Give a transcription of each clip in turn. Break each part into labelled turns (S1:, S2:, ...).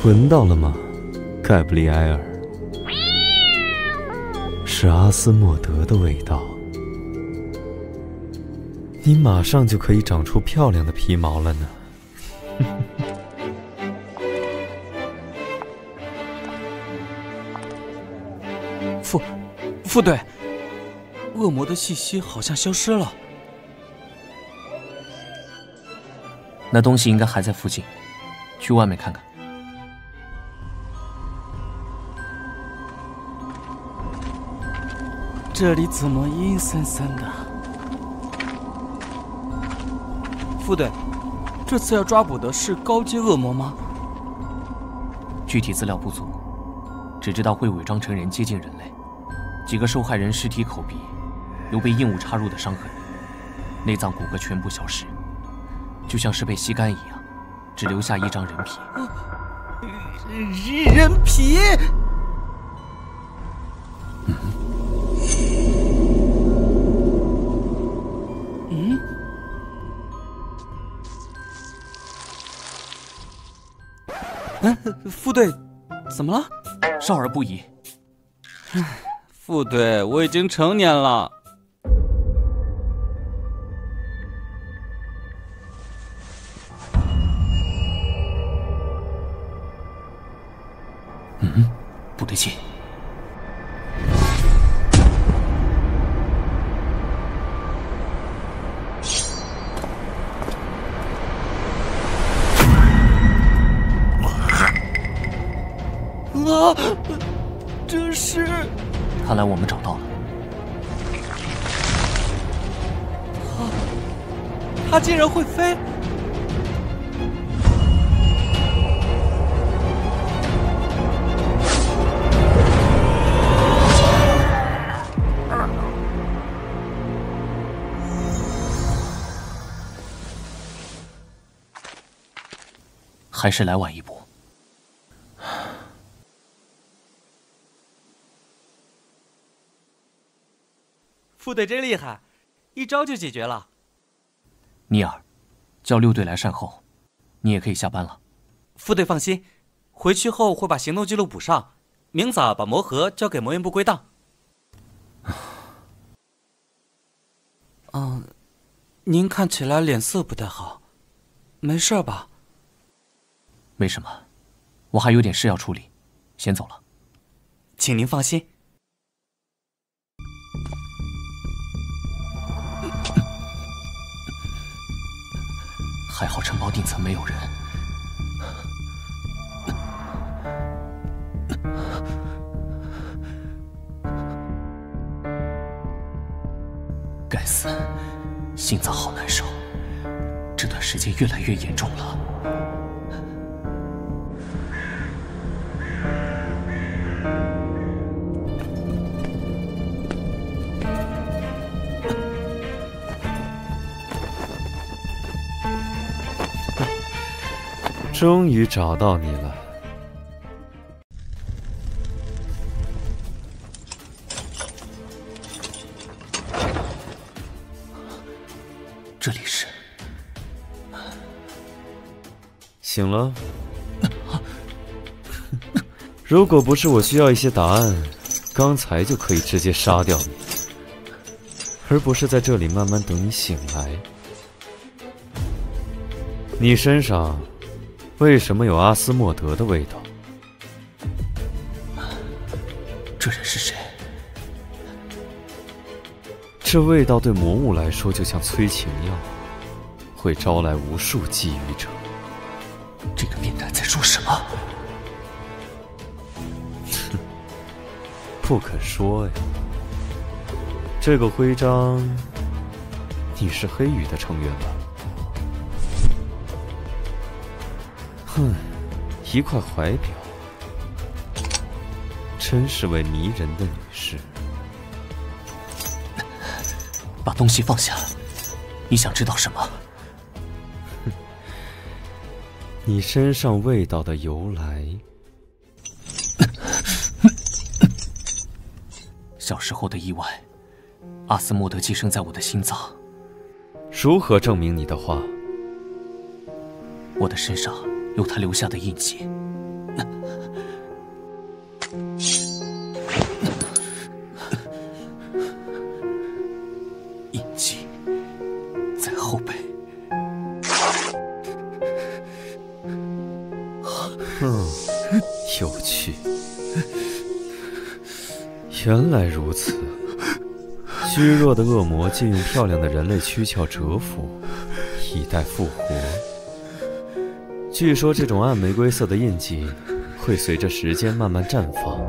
S1: 闻到了吗，盖布利埃尔？是阿斯莫德的味道。你马上就可以长出漂亮的皮毛了呢。
S2: 副队，恶魔的气息好像消失了。
S3: 那东西应该还在附近，去外面看看。
S2: 这里怎么阴森森的？副队，这次要抓捕的是高阶恶魔吗？
S3: 具体资料不足，只知道会伪装成人接近人类。几个受害人尸体口鼻有被硬物插入的伤痕，内脏骨骼全部消失，就像是被吸干一样，只留下一张人皮。
S2: 人皮？副队，怎么了？
S3: 少儿不宜。
S2: 副队，我已经成年了。
S3: 不对劲。
S2: 啊！这是……
S3: 看来我们找到了。
S2: 它竟然会飞！
S3: 还是来晚一步。
S2: 副队真厉害，一招就解决了。
S3: 尼尔，叫6队来善后，你也可以下班了。
S2: 副队放心，回去后会把行动记录补上，明早把魔盒交给魔源部归档。您看起来脸色不太好，没事吧？
S3: 没什么，我还有点事要处理，先走了。
S2: 请您放心。
S3: 还好城堡顶层没有人。该死，心脏好难受，这段时间越来越严重了。
S1: 终于找到你了。
S3: 这里是……
S1: 醒了？如果不是我需要一些答案，刚才就可以直接杀掉你，而不是在这里慢慢等你醒来。你身上为什么有阿斯莫德的味道？
S3: 这人是谁？
S1: 这味道对魔物来说就像催情药，会招来无数觊觎者。
S3: 这个变态在说什么？
S1: 不可说呀。这个徽章，你是黑羽的成员吧？哼，一块怀表，真是位迷人的女士。
S3: 把东西放下，你想知道什么？
S1: 你身上味道的由来。
S3: 小时候的意外，阿斯莫德寄生在我的心脏。
S1: 如何证明你的话？
S3: 我的身上有他留下的印记，印记在后背。
S1: 有趣。原来如此。虚弱的恶魔借用漂亮的人类躯壳蛰伏，以待复活。据说这种暗玫瑰色的印记会随着时间慢慢绽放。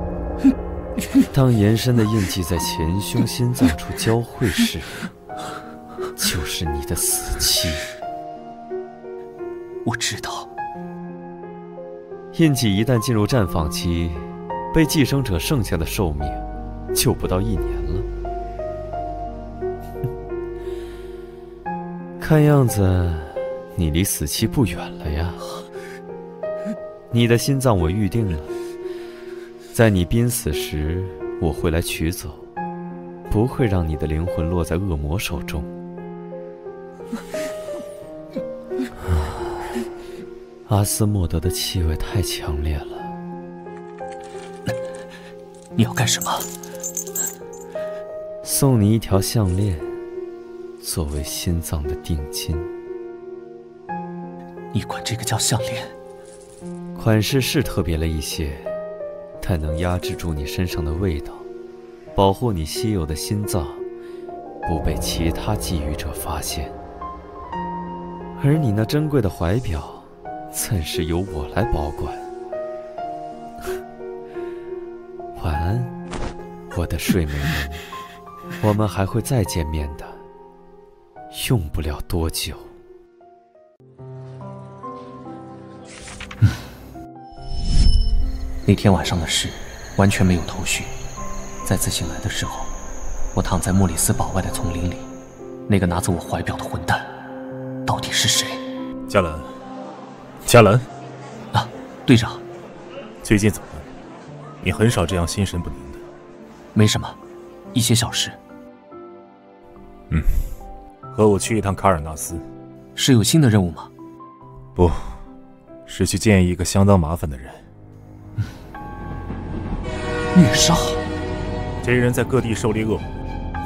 S1: 当延伸的印记在前胸心脏处交汇时，就是你的死期。
S3: 我知道。
S1: 印记一旦进入绽放期，被寄生者剩下的寿命就不到1年了。看样子你离死期不远了呀。你的心脏我预定了，在你濒死时我会来取走，不会让你的灵魂落在恶魔手中。阿斯莫德的气味太强烈了。
S3: 你要干什么？
S1: 送你一条项链，作为心脏的定金。
S3: 你管这个叫项链？
S1: 款式是特别了一些，但能压制住你身上的味道，保护你稀有的心脏不被其他觊觎者发现。而你那珍贵的怀表暂时由我来保管。晚安，我的睡美人，我们还会再见面的，用不了多久。
S3: 那天晚上的事完全没有头绪。再次醒来的时候，我躺在莫里斯堡外的丛林里，那个拿走我怀表的混蛋到底是谁？
S4: 加兰，加兰，
S3: 啊，队长，
S4: 最近怎么了？你很少这样心神不宁的。
S3: 没什么，一些小事。
S4: 和我去一趟卡尔纳斯。
S3: 是有新的任务吗？
S4: 不，是去见一个相当麻烦的人。
S3: 虐杀。
S4: 这人在各地狩猎恶魔，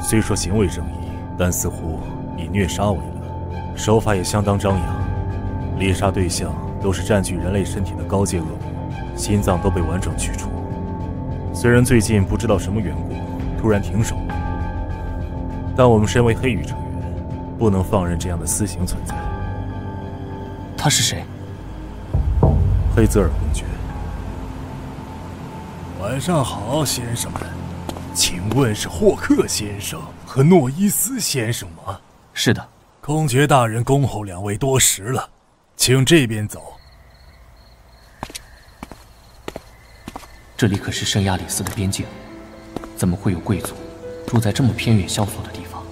S4: 虽说行为正义，但似乎以虐杀为乐，手法也相当张扬。猎杀对象都是占据人类身体的高阶恶魔，心脏都被完整取出。虽然最近不知道什么缘故突然停手了，但我们身为黑羽成员，不能放任这样的私刑存在。
S3: 他是谁？
S4: 黑泽尔公爵。
S5: 晚上好，先生们，请问是霍克先生和诺伊斯先生吗？
S3: 是的。
S5: 公爵大人恭候两位多时了，请这边走。
S3: 这里可是圣亚里斯的边境，怎么会有贵族住在这么偏远萧索的地方？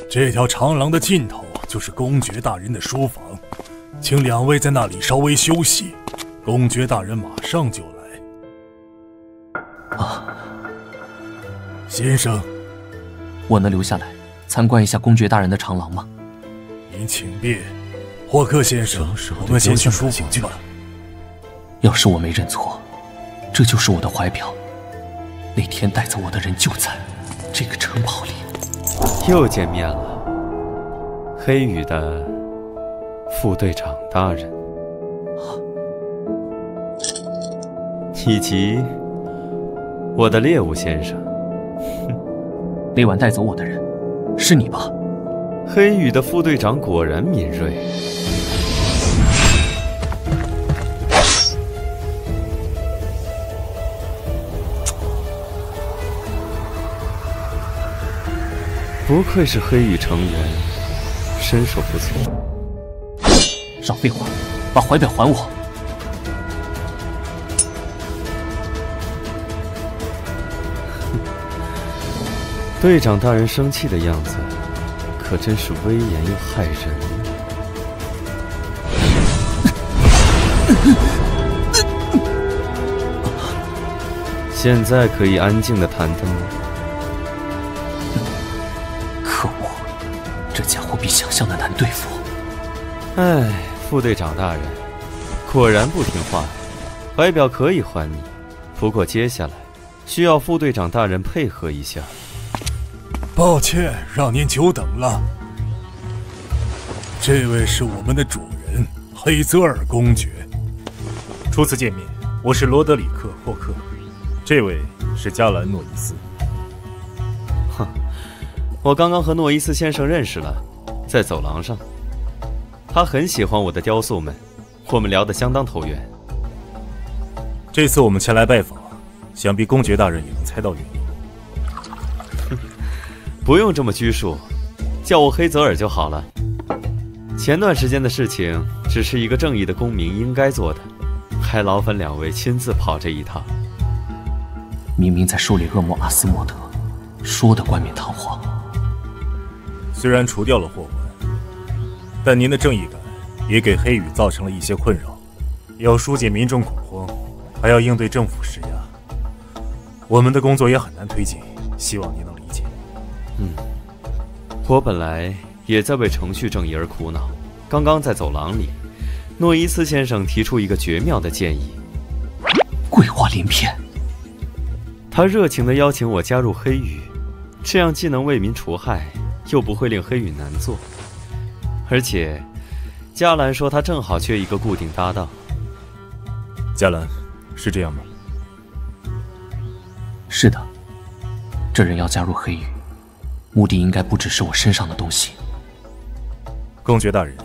S5: 这条长廊的尽头就是公爵大人的书房，请两位在那里稍微休息，公爵大人马上就来。
S3: 啊，
S5: 先生，
S3: 我能留下来参观一下公爵大人的长廊吗？
S5: 您请便。霍克先生，我们先去书房去吧。
S3: 要是我没认错，这就是我的怀表。那天带走我的人就在这个城堡里。
S1: 又见面了，黑羽的副队长大人，以及我的猎物先生。
S3: 那晚带走我的人是你吧？
S1: 黑羽的副队长果然敏锐。不愧是黑羽成员，身手不错。
S3: 少废话，把怀表还我！
S1: 队长大人生气的样子，可真是威严又骇人。现在可以安静的谈谈吗？
S3: 可恶，这家伙比想象的难对付。
S1: 唉，副队长大人，果然不听话。怀表可以还你，不过接下来需要副队长大人配合一下。
S5: 抱歉，让您久等了。这位是我们的主人，黑泽尔公爵。
S4: 初次见面，我是罗德里克·霍克，这位是加兰·诺伊斯。
S1: 哼，我刚刚和诺伊斯先生认识了，在走廊上。他很喜欢我的雕塑们，我们聊得相当投缘。
S4: 这次我们前来拜访，想必公爵大人也能猜到原因。
S1: 不用这么拘束，叫我黑泽尔就好了。前段时间的事情只是一个正义的公民应该做的，还劳烦两位亲自跑这一趟。
S3: 明明在狩猎恶魔阿斯莫德，说的冠冕堂皇。
S4: 虽然除掉了祸患，但您的正义感也给黑羽造成了一些困扰，要疏解民众恐慌，还要应对政府施压，我们的工作也很难推进，希望您能理解。
S1: 我本来也在为程序正义而苦恼。刚刚在走廊里，诺伊斯先生提出一个绝妙的建议，
S3: 鬼话连篇。
S1: 他热情地邀请我加入黑羽，这样既能为民除害，又不会令黑羽难做。而且，加兰说他正好缺一个固定搭档。
S4: 加兰，是这样吗？
S3: 是的，这人要加入黑羽，目的应该不只是我身上的东西。
S4: 公爵大人，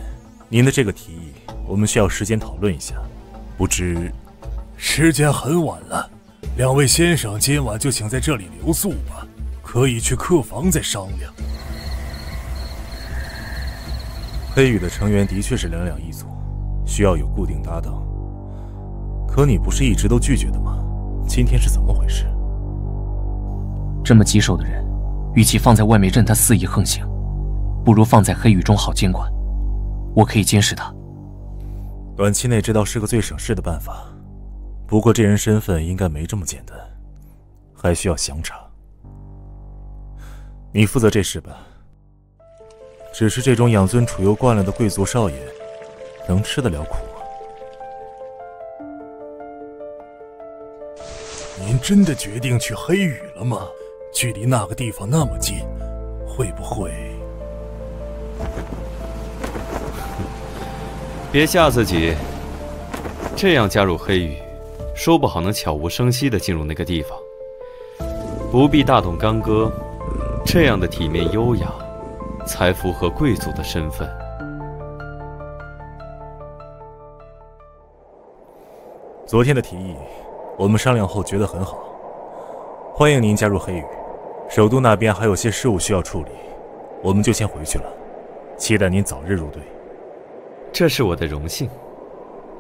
S4: 您的这个提议，我们需要时间讨论一下。不知，
S5: 时间很晚了，两位先生今晚就请在这里留宿吧，可以去客房再商量。
S4: 黑羽的成员的确是两两一组，需要有固定搭档。可你不是一直都拒绝的吗？今天是怎么回事？
S3: 这么棘手的人，与其放在外面任他肆意横行，不如放在黑羽中好监管。我可以监视他。
S4: 短期内这倒是个最省事的办法，不过这人身份应该没这么简单，还需要详查。你负责这事吧。只是这种养尊处优惯了的贵族少爷，能吃得了苦吗？
S5: 您真的决定去黑羽了吗？距离那个地方那么近，会不会……
S1: 别吓自己，这样加入黑羽，说不好能悄无声息地进入那个地方，不必大动干戈，这样的体面优雅，才符合贵族的身份。
S4: 昨天的提议，我们商量后觉得很好，欢迎您加入黑羽。首都那边还有些事务需要处理，我们就先回去了，期待您早日入队。
S1: 这是我的荣幸，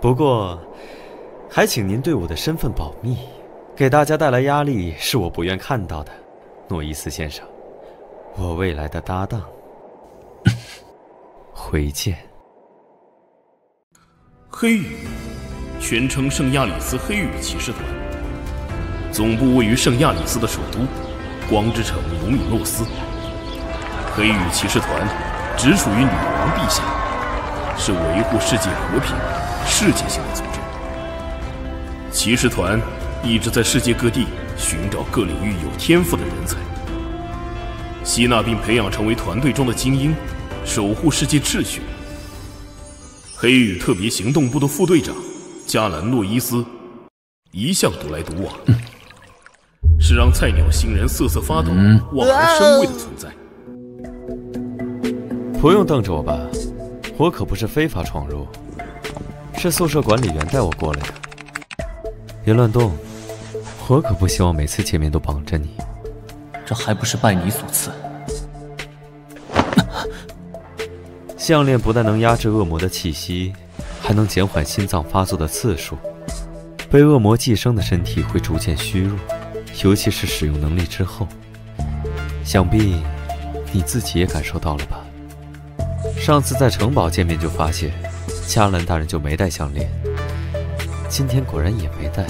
S1: 不过还请您对我的身份保密，给大家带来压力是我不愿看到的。诺伊斯先生，我未来的搭档。回见。
S6: 黑羽，全称圣亚里斯黑羽骑士团，总部位于圣亚里斯的首都光之城卢米诺斯。黑羽骑士团直属于女王陛下，是维护世界和平、世界性的组织。骑士团一直在世界各地寻找各领域有天赋的人才，吸纳并培养成为团队中的精英，守护世界秩序。黑羽特别行动部的副队长加兰诺伊斯一向独来独往，是让菜鸟新人瑟瑟发抖、望而生畏的存在。
S1: 不用瞪着我吧，我可不是非法闯入，是宿舍管理员带我过来的。别乱动，我可不希望每次见面都绑着你。
S3: 这还不是拜你所赐。
S1: 项链不但能压制恶魔的气息，还能减缓心脏发作的次数。被恶魔寄生的身体会逐渐虚弱，尤其是使用能力之后。想必你自己也感受到了吧？上次在城堡见面就发现，加兰大人就没戴项链，今天果然也没戴。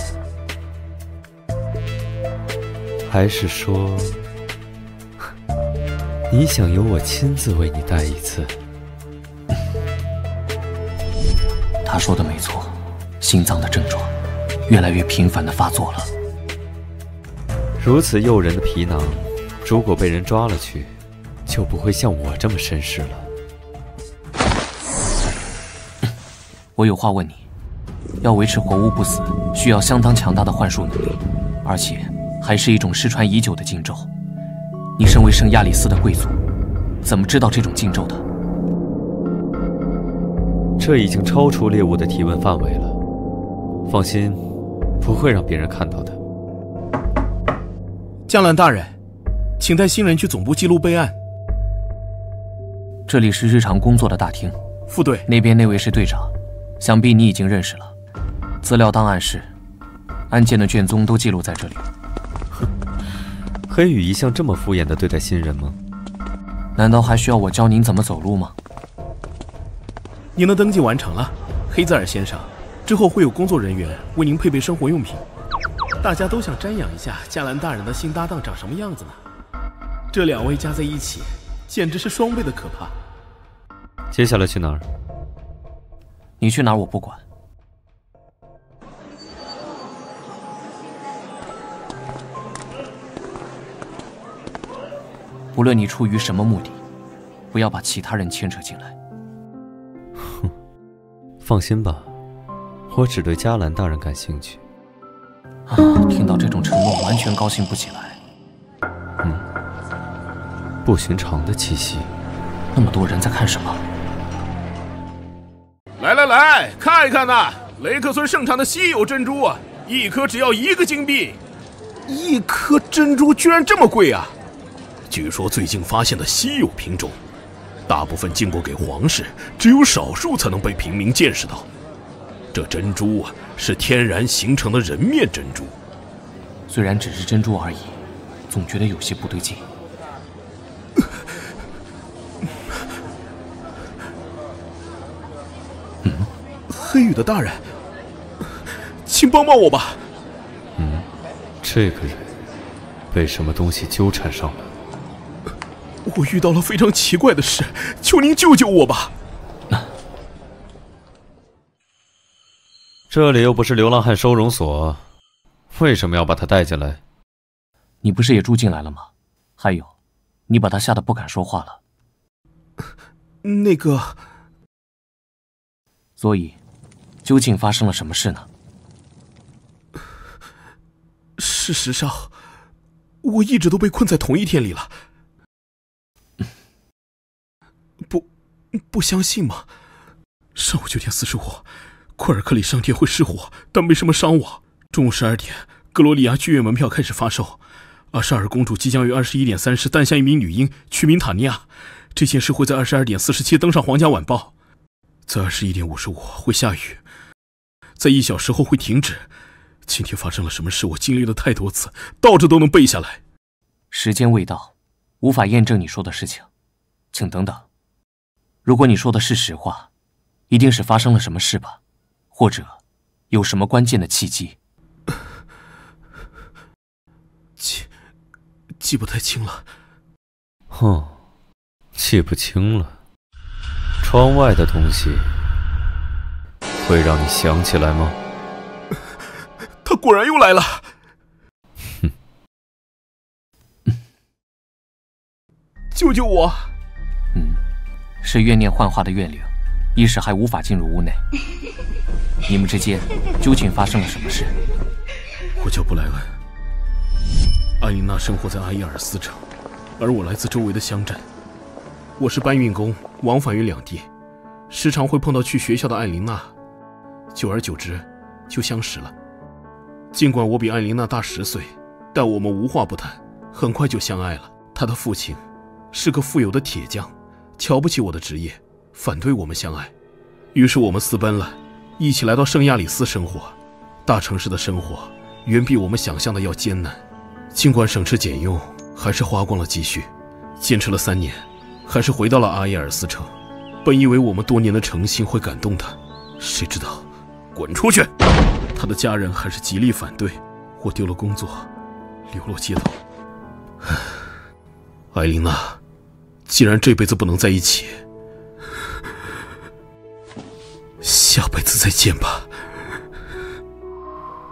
S1: 还是说，你想由我亲自为你戴一次？
S3: 他说的没错，心脏的症状越来越频繁地发作了。
S1: 如此诱人的皮囊，如果被人抓了去，就不会像我这么绅士了。
S3: 我有话问你，要维持活物不死，需要相当强大的幻术能力，而且还是一种失传已久的禁咒。你身为圣亚里斯的贵族，怎么知道这种禁咒的？
S1: 这已经超出猎物的提问范围了。放心，不会让别人看到的。
S7: 江兰大人，请带新人去总部记录备案。
S3: 这里是日常工作的大厅。
S7: 副队，
S3: 那边那位是队长，想必你已经认识了。资料档案室，案件的卷宗都记录在这里。
S1: 黑羽一向这么敷衍地对待新人吗？
S3: 难道还需要我教您怎么走路吗？
S7: 您的登记完成了，黑泽尔先生。之后会有工作人员为您配备生活用品。大家都想瞻仰一下加兰大人的新搭档长什么样子呢？这2位加在一起，简直是双倍的可怕。
S1: 接下来去哪儿？
S3: 你去哪儿我不管。无论你出于什么目的，不要把其他人牵扯进来。
S1: 哼，放心吧，我只对加兰大人感兴趣。
S3: 听到这种承诺，完全高兴不起来。
S1: 不寻常的气息。
S3: 那么多人在看什么？
S7: 来，看一看呐，雷克村盛产的稀有珍珠啊，一颗只要1个金币。1颗珍珠居然这么贵啊！据说最近发现的稀有品种，大部分进过给皇室，只有少数才能被平民见识到。这珍珠啊，是天然形成的人面珍珠。
S3: 虽然只是珍珠而已，总觉得有些不对劲。黑羽的大人，请帮帮我吧。
S1: 这个人被什么东西纠缠上了？
S7: 我遇到了非常奇怪的事，求您救救我吧。
S1: 这里又不是流浪汉收容所，为什么要把他带进来？
S3: 你不是也住进来了吗？还有，你把他吓得不敢说话了。
S7: 那个，
S3: 所以，究竟发生了什么事呢？
S7: 事实上，我一直都被困在同一天里了。不相信吗？上午9点45，库尔克里商店会失火，但没什么伤亡。中午12点，格罗里亚剧院门票开始发售。阿莎尔公主即将于21点30诞下一名女婴，取名塔尼亚。这件事会在22点47登上皇家晚报。在21点55会下雨，在1小时后会停止。今天发生了什么事？我经历了太多次，倒着都能背下来。
S3: 时间未到，无法验证你说的事情，请等等。如果你说的是实话，一定是发生了什么事吧，或者有什么关键的契机。
S7: 记不太清了。
S1: 记不清了。窗外的东西会让你想起来吗？
S7: 他果然又来了。救救我！
S3: 是怨念幻化的怨灵，一时还无法进入屋内。你们之间究竟发生了什么事？
S7: 我叫布莱恩，艾琳娜生活在阿伊尔斯城，而我来自周围的乡镇。我是搬运工，往返于两地，时常会碰到去学校的艾琳娜，久而久之就相识了。尽管我比艾琳娜大10岁，但我们无话不谈，很快就相爱了。她的父亲是个富有的铁匠，瞧不起我的职业，反对我们相爱。于是我们私奔了，一起来到圣亚里斯生活。大城市的生活远比我们想象的要艰难，尽管省吃俭用，还是花光了积蓄。坚持了3年，还是回到了阿耶尔斯城。本以为我们多年的诚信会感动他，谁知道，滚出去！他的家人还是极力反对，我丢了工作，流落街头。艾琳娜，既然这辈子不能在一起，下辈子再见吧。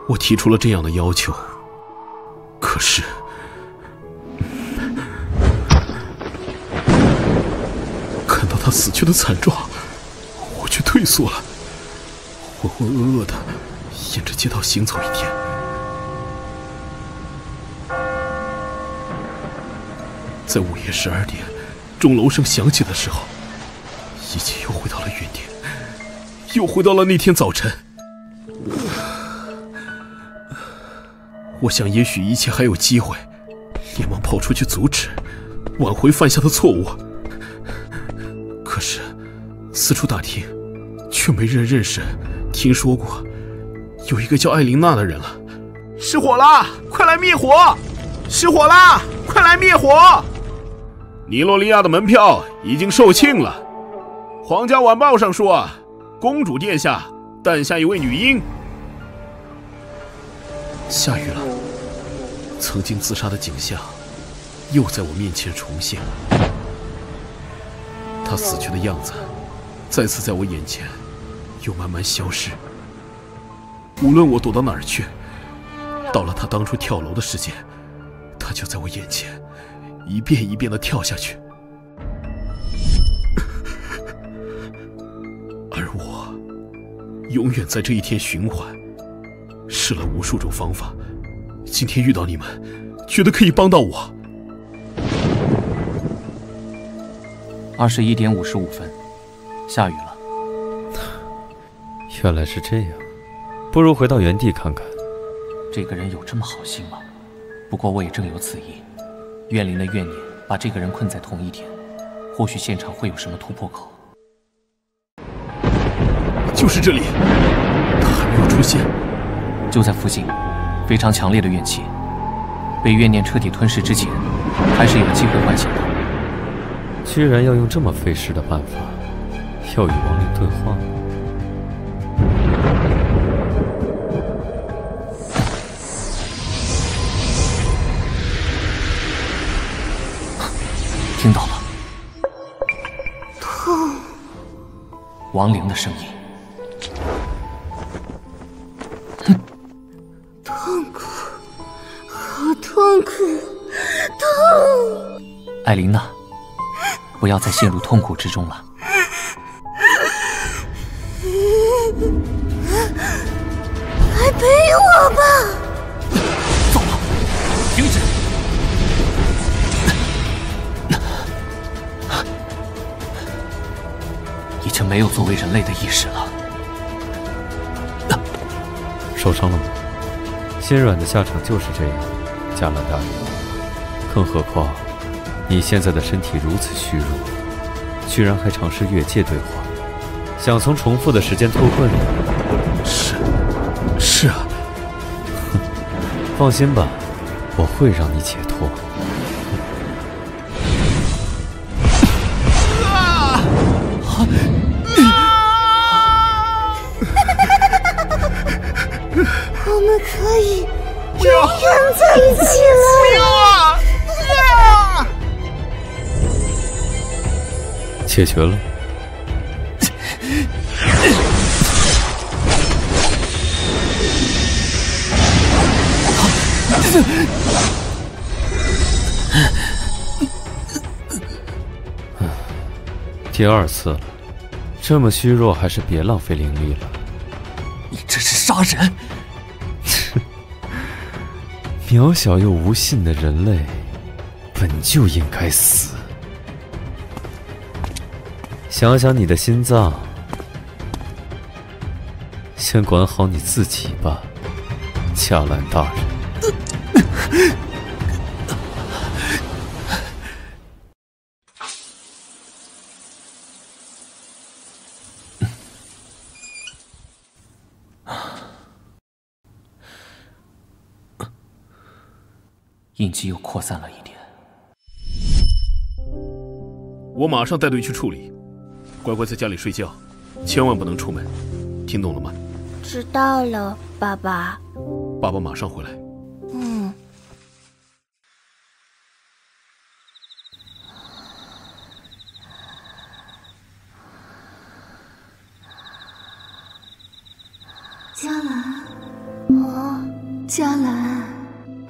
S7: 我提出了这样的要求，可是看到他死去的惨状，我却退缩了，浑浑噩噩的沿着街道行走一天。在午夜12点，钟楼声响起的时候，一切又回到了原点，又回到了那天早晨。我想也许一切还有机会，连忙跑出去阻止，挽回犯下的错误。可是四处打听，却没人认识听说过有一个叫艾琳娜的人了。
S8: 失火啦！快来灭火！失火啦！快来灭火！
S7: 尼洛利亚的门票已经售罄了。皇家晚报上说，公主殿下诞下一位女婴。下雨了，曾经自杀的景象又在我面前重现。她死去的样子再次在我眼前又慢慢消失。无论我躲到哪儿去，到了她当初跳楼的时间，她就在我眼前一遍一遍地跳下去。而我永远在这一天循环，试了无数种方法，今天遇到你们，觉得可以帮到我。
S3: 21点55分，下雨了。
S1: 原来是这样，不如回到原地看看。
S3: 这个人有这么好心吗？不过我也正有此意。怨灵的怨念把这个人困在同一天，或许现场会有什么突破口。
S7: 就是这里，他还没有出现。
S3: 就在附近，非常强烈的怨气，被怨念彻底吞噬之前，还是有机会唤醒的。
S1: 居然要用这么费时的办法，要与亡灵对话。
S3: 听到了，痛，亡灵的声音。
S9: 痛苦，好痛苦，痛！
S3: 艾琳娜，不要再陷入痛苦之中了。
S9: 来陪我吧！
S3: 走吧，停止！已经没有作为人类的意识了。
S1: 受伤了吗？心软的下场就是这样，加兰大人。更何况，你现在的身体如此虚弱，居然还尝试越界对话，想从重复的时间偷困你？
S7: 是啊。
S1: 哼，放心吧，我会让你解脱。
S9: 我们可以永远在一起了。
S1: 解决了。第二次了，这么虚弱，还是别浪费灵力了。
S3: 你这是杀人！
S1: 渺小又无信的人类，本就应该死。想想你的心脏，先管好你自己吧，加兰大人。
S3: 印记又扩散了一点。
S7: 我马上带队去处理，乖乖在家里睡觉，千万不能出门，听懂了吗？
S9: 知道了，爸爸。
S7: 爸爸马上回来。
S9: 嗯。嘉兰，嘉兰，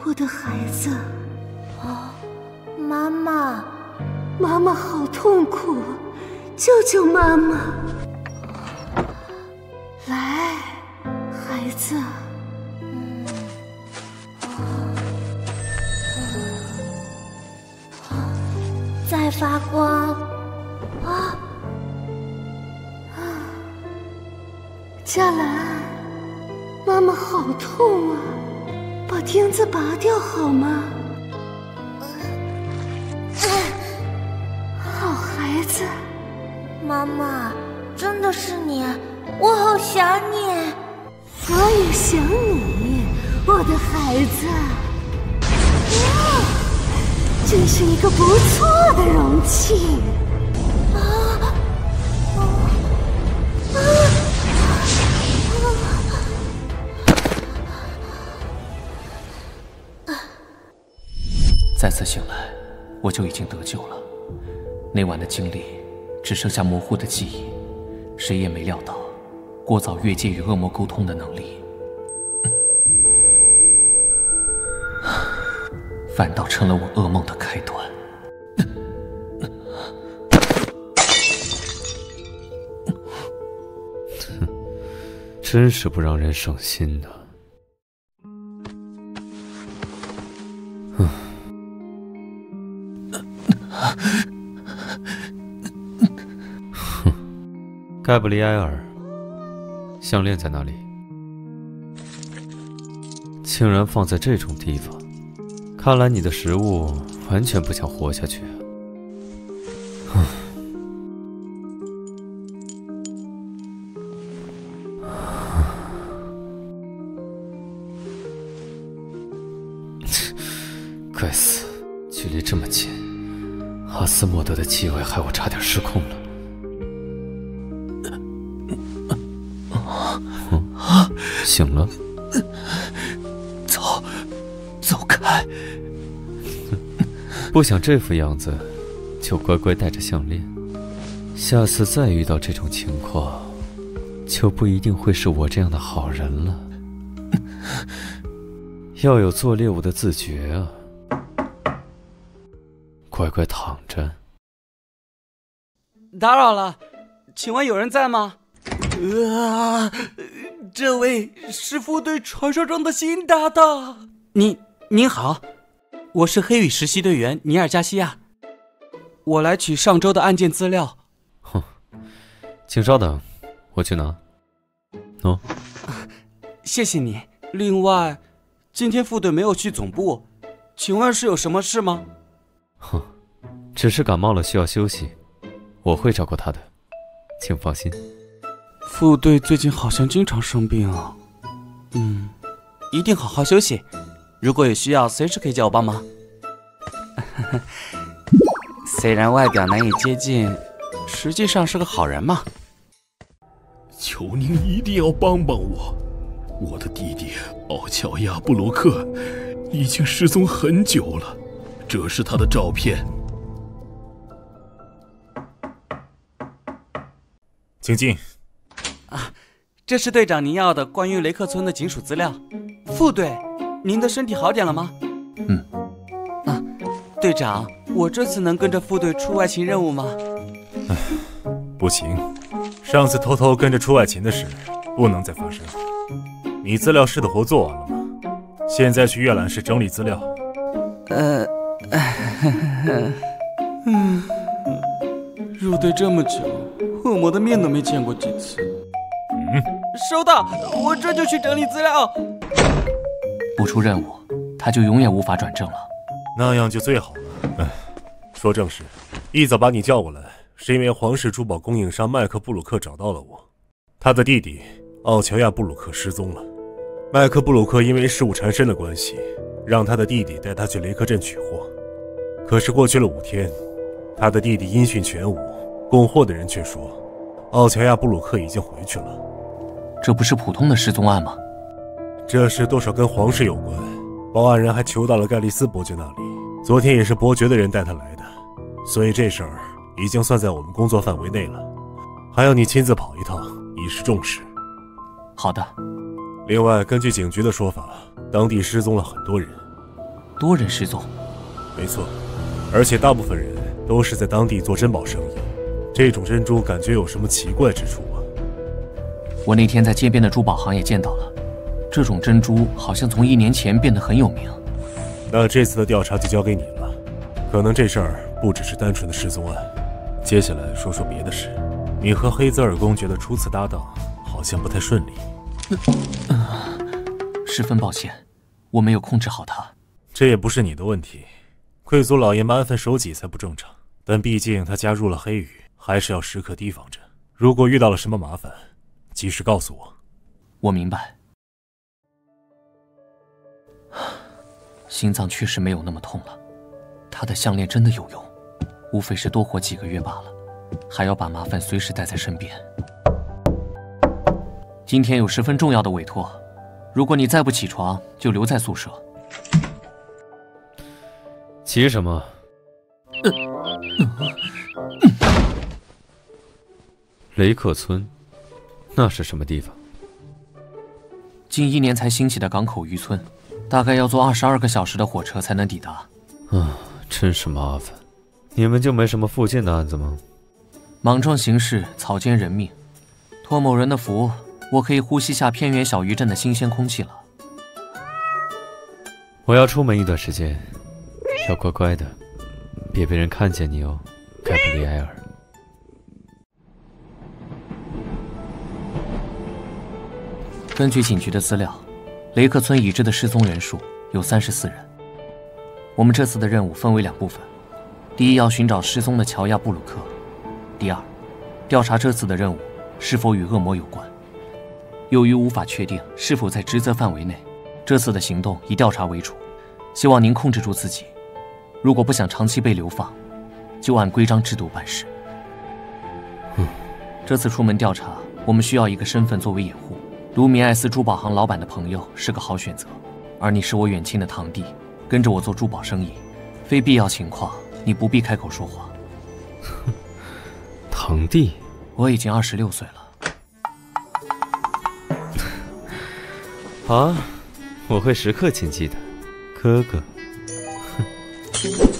S9: 我的孩子。妈妈，妈妈好痛苦，救救妈妈！来，孩子。在发光。嘉兰，妈妈好痛啊，把钉子拔掉好吗？好孩子。妈妈，真的是你，我好想你。我也想你，我的孩子。真是一个不错的容器。
S3: 再次醒来，我就已经得救了。那晚的经历只剩下模糊的记忆，谁也没料到过早越界与恶魔沟通的能力，反倒成了我噩梦的开端。
S1: 真是不让人省心的。盖布里埃尔，项链在哪里？竟然放在这种地方，看来你的食物完全不想活下去啊！该死，距离这么近，阿斯莫德的气味害我差点失控了。醒了，
S3: 走开！
S1: 不想这副样子，就乖乖戴着项链。下次再遇到这种情况，就不一定会是我这样的好人了。要有做猎物的自觉啊！乖乖躺着。
S2: 打扰了，请问有人在吗？这位是副队传说中的新搭档。您好，我是黑羽实习队员尼尔加西亚，我来取上周的案件资料。
S1: 哼，请稍等，我去拿。喏，
S2: 谢谢你。另外，今天副队没有去总部，请问是有什么事吗？
S1: 哼，只是感冒了，需要休息，我会照顾他的，请放心。
S2: 副队最近好像经常生病啊。一定好好休息。如果有需要，随时可以叫我帮忙。虽然外表难以接近，实际上是个好人嘛。
S6: 求您一定要帮帮我，我的弟弟奥乔亚布鲁克已经失踪很久了，这是他的照片。
S4: 请进。
S2: 这是队长您要的关于雷克村的警署资料。副队，您的身体好点了吗？队长，我这次能跟着副队出外勤任务吗？
S4: 不行，上次偷偷跟着出外勤的事不能再发生。你资料室的活做完了吗？现在去阅览室整理资料。
S2: 入队这么久，恶魔的面都没见过几次。收到，我这就去整理资料。
S3: 不出任务，他就永远无法转正了。
S4: 那样就最好了。说正事，一早把你叫过来，是因为皇室珠宝供应商麦克布鲁克找到了我，他的弟弟奥乔亚布鲁克失踪了。麦克布鲁克因为事务缠身的关系，让他的弟弟带他去雷克镇取货。可是过去了5天，他的弟弟音讯全无，供货的人却说奥乔亚布鲁克已经回去了。
S3: 这不是普通的失踪案吗？
S4: 这事多少跟皇室有关，报案人还求到了盖利斯伯爵那里，昨天也是伯爵的人带他来的，所以这事儿已经算在我们工作范围内了，还要你亲自跑一趟，以示重视。
S3: 好的。
S4: 另外，根据警局的说法，当地失踪了很多人。
S3: 多人失踪？
S4: 没错，而且大部分人都是在当地做珍宝生意。这种珍珠感觉有什么奇怪之处啊？
S3: 我那天在街边的珠宝行也见到了，这种珍珠好像从1年前变得很有名。
S4: 那这次的调查就交给你了，可能这事儿不只是单纯的失踪案。接下来说说别的事，你和黑泽尔公爵的初次搭档好像不太顺利。
S3: 十分抱歉，我没有控制好他。
S4: 这也不是你的问题，贵族老爷们安分守己才不正常。但毕竟他加入了黑羽，还是要时刻提防着。如果遇到了什么麻烦，及时告诉我。
S3: 我明白。心脏确实没有那么痛了，他的项链真的有用，无非是多活几个月罢了，还要把麻烦随时带在身边。今天有十分重要的委托，如果你再不起床，就留在宿舍。
S1: 急什么？雷克村，那是什么地方？
S3: 近1年才兴起的港口渔村，大概要坐22个小时的火车才能抵达。
S1: 真是麻烦。你们就没什么附近的案子吗？
S3: 莽撞行事，草菅人命。托某人的福，我可以呼吸下偏远小渔镇的新鲜空气了。
S1: 我要出门一段时间，要乖乖的，别被人看见你哦，盖布里埃尔。
S3: 根据警局的资料，雷克村已知的失踪人数有34人。我们这次的任务分为2部分：第一，要寻找失踪的乔亚布鲁克；第二，调查这次的任务是否与恶魔有关。由于无法确定是否在职责范围内，这次的行动以调查为主，希望您控制住自己。如果不想长期被流放，就按规章制度办事。这次出门调查，我们需要一个身份作为掩护。卢米埃斯珠宝行老板的朋友是个好选择，而你是我远亲的堂弟，跟着我做珠宝生意，非必要情况你不必开口说话。
S1: 堂弟，
S3: 我已经26岁了。
S1: 好啊，我会时刻谨记的，哥哥。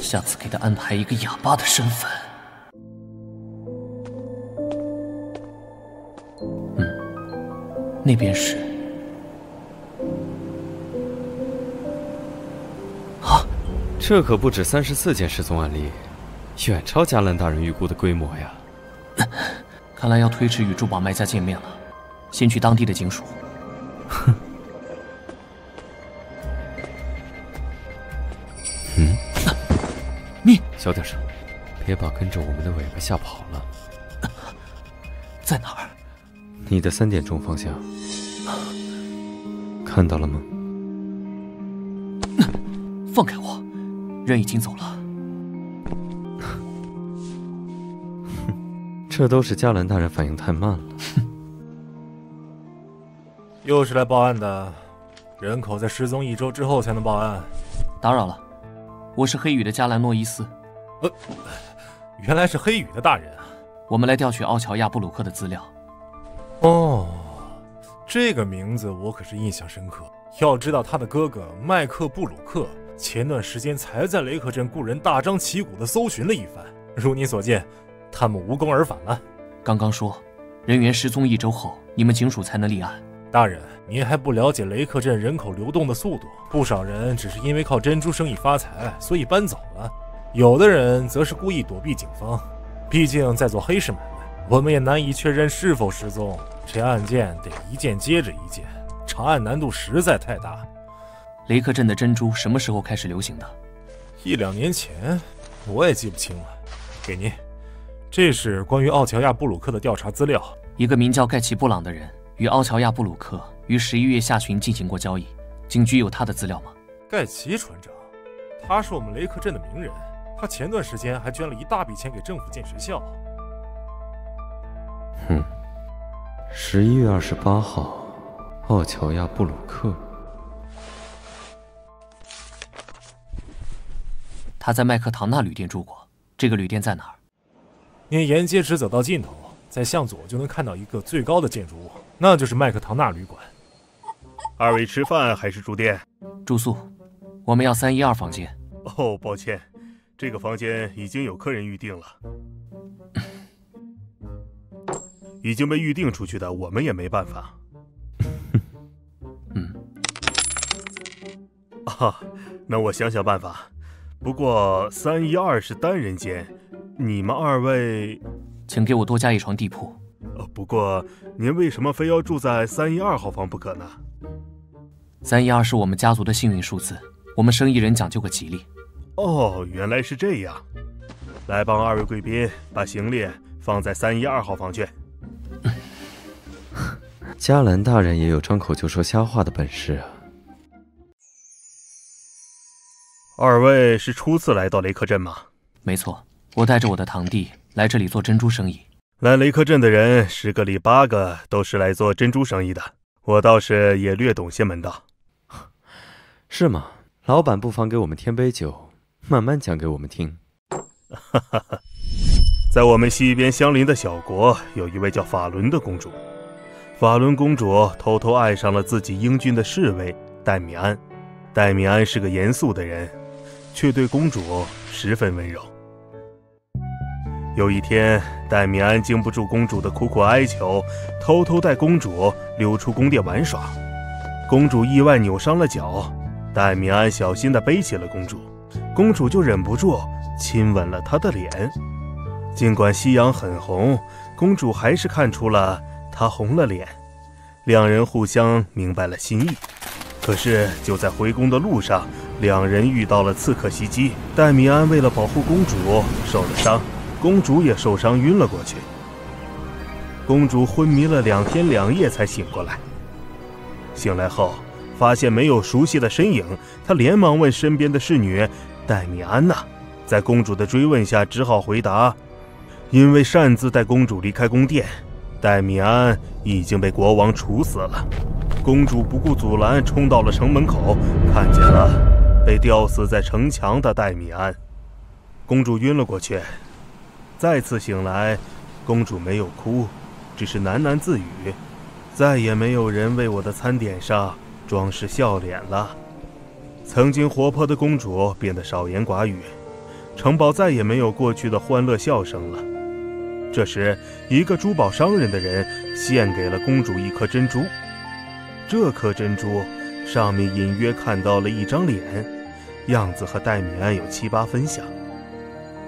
S3: 下次给他安排一个哑巴的身份。那边是
S1: 这可不止34件失踪案例，远超加兰大人预估的规模呀。
S3: 看来要推迟与珠宝卖家见面了，先去当地的警署。你
S1: 小点声，别把跟着我们的尾巴吓跑了。
S3: 在哪儿？
S1: 你的3点钟方向，看到了吗？
S3: 放开我，人已经走了。
S1: 这都是加兰大人反应太慢了。
S4: 又是来报案的，人口在失踪1周之后才能报案。
S3: 打扰了，我是黑羽的加兰诺伊斯。
S4: 原来是黑羽的大人啊！
S3: 我们来调取奥乔亚布鲁克的资料。
S4: 哦，这个名字我可是印象深刻。要知道他的哥哥麦克布鲁克前段时间才在雷克镇雇人大张旗鼓地搜寻了一番，如你所见，他们无功而返了。
S3: 刚刚说，人员失踪1周后，你们警署才能立案。
S4: 大人，您还不了解雷克镇人口流动的速度，不少人只是因为靠珍珠生意发财，所以搬走了。有的人则是故意躲避警方，毕竟在做黑市买卖，我们也难以确认是否失踪。这案件得一件接着一件，查案难度实在太大。
S3: 雷克镇的珍珠什么时候开始流行的
S4: ？1、2年前，我也记不清了。给您，这是关于奥乔亚布鲁克的调查资料。
S3: 一个名叫盖奇布朗的人与奥乔亚布鲁克于11月下旬进行过交易，警局有他的资料吗？
S4: 盖奇船长，他是我们雷克镇的名人，他前段时间还捐了一大笔钱给政府建学校。
S1: 11月28号，奥乔亚布鲁克。
S3: 他在麦克唐纳旅店住过，这个旅店在哪儿？
S4: 您沿街直走到尽头，在向左就能看到一个最高的建筑物，那就是麦克唐纳旅馆。二位吃饭还是住店？
S3: 住宿，我们要312房间。
S4: 哦，抱歉，这个房间已经有客人预定了。已经被预定出去的，我们也没办法。那我想想办法。不过312是单人间，你们二位，
S3: 请给我多加一床地铺。
S4: 不过您为什么非要住在312号房不可呢
S3: ？312是我们家族的幸运数字，我们生意人讲究个吉利。
S4: 哦，原来是这样。来帮二位贵宾把行李放在312号房去。
S1: 嘉兰大人也有张口就说瞎话的本事啊。
S4: 二位是初次来到雷克镇吗？
S3: 没错，我带着我的堂弟来这里做珍珠生意。
S4: 来雷克镇的人10个里8个都是来做珍珠生意的，我倒是也略懂些门道。
S1: 是吗？老板不妨给我们添杯酒，慢慢讲给我们听。
S4: 在我们西边相邻的小国，有一位叫法伦的公主。法伦公主偷偷爱上了自己英俊的侍卫戴米安。戴米安是个严肃的人，却对公主十分温柔。有一天，戴米安经不住公主的苦苦哀求，偷偷带公主溜出宫殿玩耍。公主意外扭伤了脚，戴米安小心地背起了公主，公主就忍不住亲吻了他的脸。尽管夕阳很红，公主还是看出了他红了脸。两人互相明白了心意。可是就在回宫的路上，两人遇到了刺客袭击。戴米安为了保护公主受了伤，公主也受伤晕了过去。公主昏迷了2天2夜才醒过来。醒来后发现没有熟悉的身影，她连忙问身边的侍女戴米安呢？在公主的追问下，只好回答：因为擅自带公主离开宫殿，戴米安已经被国王处死了。公主不顾阻拦，冲到了城门口，看见了被吊死在城墙的戴米安。公主晕了过去。再次醒来，公主没有哭，只是喃喃自语：再也没有人为我的餐点上装饰笑脸了。曾经活泼的公主变得少言寡语，城堡再也没有过去的欢乐笑声了。这时，一个珠宝商人的人献给了公主一颗珍珠。这颗珍珠上面隐约看到了一张脸，样子和戴米安有7、8分像。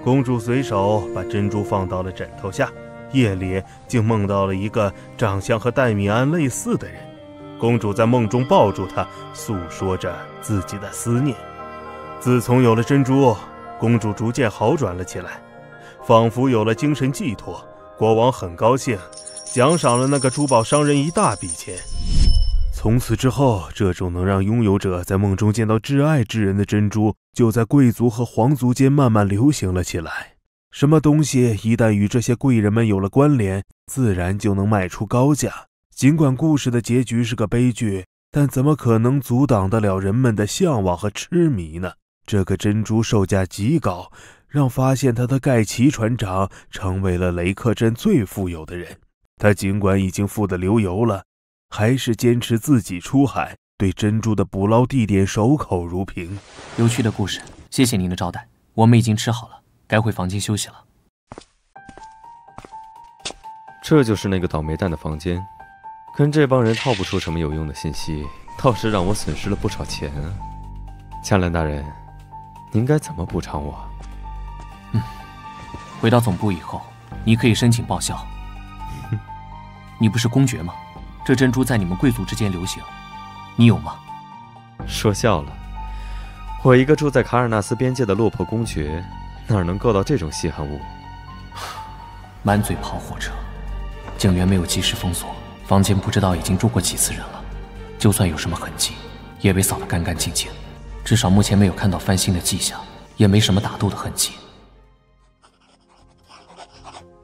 S4: 公主随手把珍珠放到了枕头下，夜里竟梦到了一个长相和戴米安类似的人。公主在梦中抱住他，诉说着自己的思念。自从有了珍珠，公主逐渐好转了起来，仿佛有了精神寄托。国王很高兴，奖赏了那个珠宝商人一大笔钱。从此之后，这种能让拥有者在梦中见到挚爱之人的珍珠，就在贵族和皇族间慢慢流行了起来。什么东西一旦与这些贵人们有了关联，自然就能卖出高价。尽管故事的结局是个悲剧，但怎么可能阻挡得了人们的向往和痴迷呢？这个珍珠售价极高，让发现它的盖奇船长成为了雷克镇最富有的人。他尽管已经富得流油了，还是坚持自己出海，对珍珠的捕捞地点守口如瓶。
S3: 有趣的故事，谢谢您的招待，我们已经吃好了，该回房间休息了。
S1: 这就是那个倒霉蛋的房间，跟这帮人套不出什么有用的信息，倒是让我损失了不少钱啊。嘉兰大人，您该怎么补偿我？
S3: 回到总部以后，你可以申请报销。你不是公爵吗？这珍珠在你们贵族之间流行，你有吗？
S1: 说笑了，我一个住在卡尔纳斯边界的落魄公爵，哪能够到这种稀罕物？
S3: 满嘴跑火车，警员没有及时封锁，房间不知道已经住过几次人了。就算有什么痕迹，也被扫得干干净净。至少目前没有看到翻新的迹象，也没什么打斗的痕迹。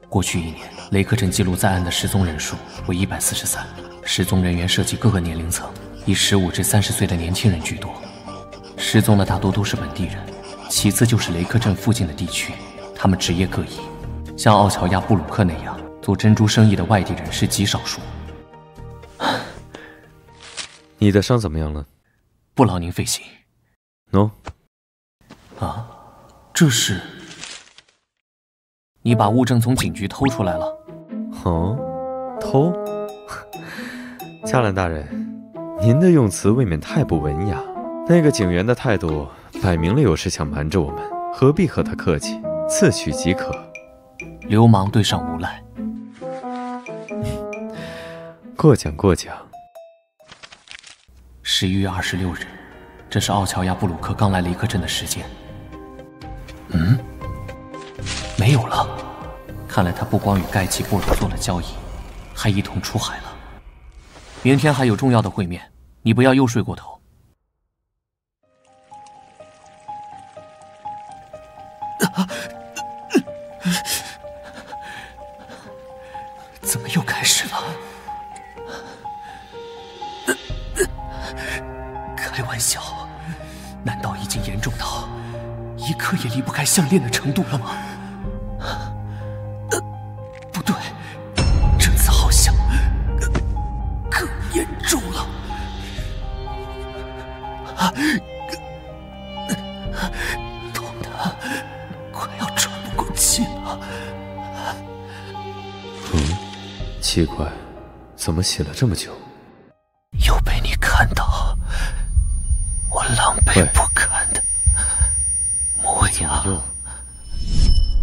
S3: 过去1年，雷克镇记录在案的失踪人数为143，失踪人员涉及各个年龄层，以15至30岁的年轻人居多。失踪的大多都是本地人，其次就是雷克镇附近的地区，他们职业各异。像奥乔亚布鲁克那样做珍珠生意的外地人是极少数。
S1: 你的伤怎么样了？
S3: 不劳您费心。
S1: 喏。
S3: 啊，这是？你把物证从警局偷出来了？
S1: 哦，偷？嘉兰大人，您的用词未免太不文雅。那个警员的态度摆明了有事想瞒着我们，何必和他客气？自取即可。
S3: 流氓对上无赖。
S1: 过奖过奖。
S3: 11月26日，这是奥乔亚布鲁克刚来雷克镇的时间。没有了。看来他不光与盖奇部落做了交易，还一同出海了。明天还有重要的会面，你不要又睡过头。怎么又开始了？开玩笑，难道已经严重到一刻也离不开项链的程度了吗？不对，这次好像更严重了。痛得快要喘不过气了。
S1: 奇怪，怎么洗了这么久？
S3: 又被你看到我狼狈不堪的模样。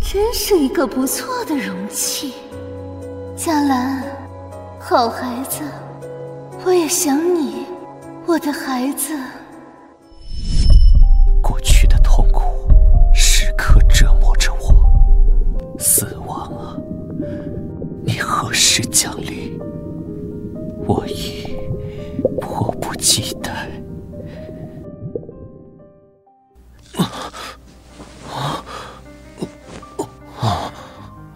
S9: 真是一个不错的容器，嘉兰，好孩子，我也想你，我的孩子。
S3: 过去的痛苦时刻折磨着我，死亡啊，你何时降临？我已迫不及待。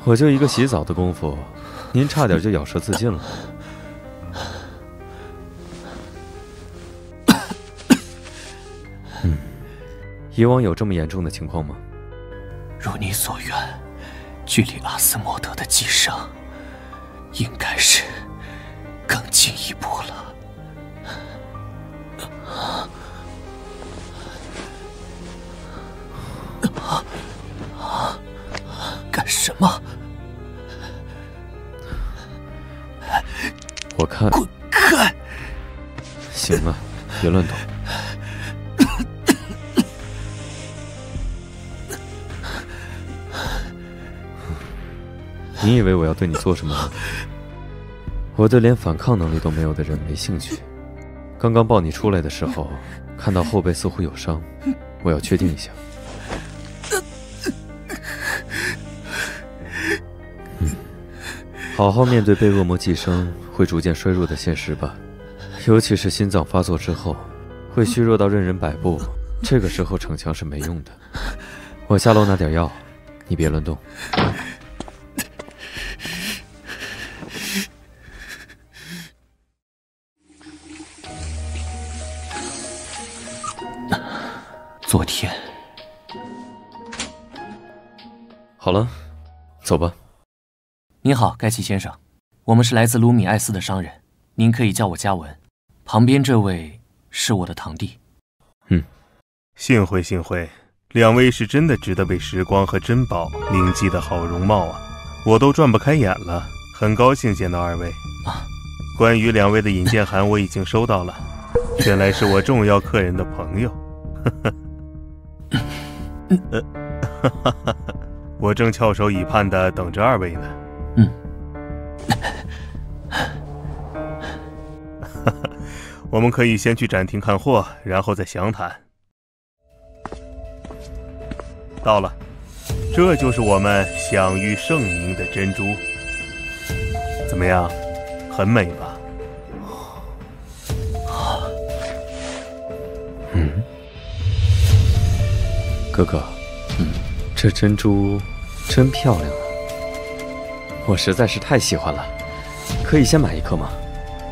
S1: 我就一个洗澡的功夫，您差点就咬舌自尽了。以往有这么严重的情况吗？
S3: 如你所愿，距离阿斯莫德的寄生，应该是更进一步了。干什么？
S1: 我看……
S3: 滚开！
S1: 行了，别乱动。你以为我要对你做什么吗？我对连反抗能力都没有的人没兴趣。刚刚抱你出来的时候，看到后背似乎有伤，我要确定一下。好好面对被恶魔寄生会逐渐衰弱的现实吧，尤其是心脏发作之后，会虚弱到任人摆布，这个时候逞强是没用的。我下楼拿点药，你别乱动。
S3: 昨天，
S1: 好了，走吧。
S3: 您好，盖奇先生，我们是来自卢米埃斯的商人，您可以叫我嘉文。旁边这位是我的堂弟。
S4: 幸会幸会，两位是真的值得被时光和珍宝铭记的好容貌啊，我都转不开眼了。很高兴见到二位
S3: 啊。
S4: 关于两位的引荐函我已经收到了，原来是我重要客人的朋友。我正翘首以盼地等着二位呢。我们可以先去展厅看货，然后再详谈。到了，这就是我们享誉盛名的珍珠，怎么样？很美吧？
S1: 哥哥，这珍珠真漂亮啊！我实在是太喜欢了，可以先买一颗吗？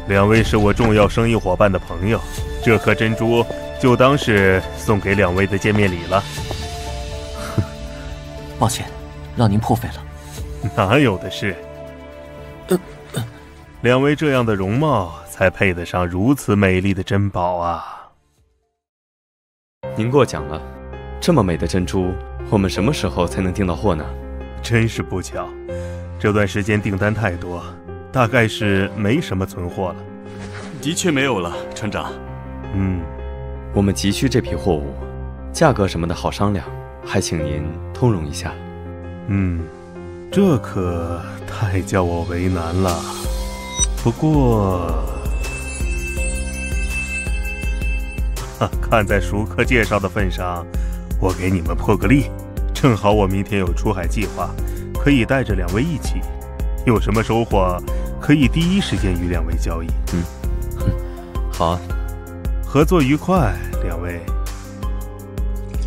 S4: 两位是我重要生意伙伴的朋友，这颗珍珠就当是送给两位的见面礼了。
S3: 抱歉，让您破费了。
S4: 哪有的事？两位这样的容貌，才配得上如此美丽的珍宝啊！
S1: 您过奖了，这么美的珍珠，我们什么时候才能订到货呢？
S4: 真是不巧，这段时间订单太多，大概是没什么存货了。
S2: 的确没有了，船长。
S1: 我们急需这批货物，价格什么的好商量，还请您通融一下。
S4: 这可太叫我为难了。不过，看在熟客介绍的份上，我给你们破个例。正好我明天有出海计划，可以带着两位一起。有什么收获，可以第一时间与两位交易。
S1: 好啊，
S4: 合作愉快，两位。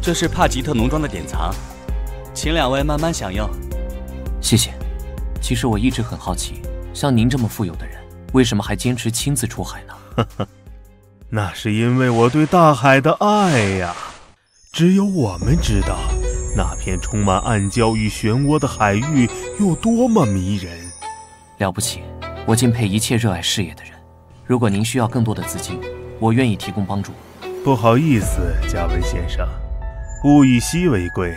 S2: 这是帕吉特农庄的典藏，请两位慢慢享用。
S3: 谢谢。其实我一直很好奇，像您这么富有的人，为什么还坚持亲自出海呢？
S4: 那是因为我对大海的爱呀。只有我们知道，那片充满暗礁与漩涡的海域有多么迷人。
S3: 了不起，我敬佩一切热爱事业的人。如果您需要更多的资金，我愿意提供帮助。
S4: 不好意思，加文先生，物以稀为贵，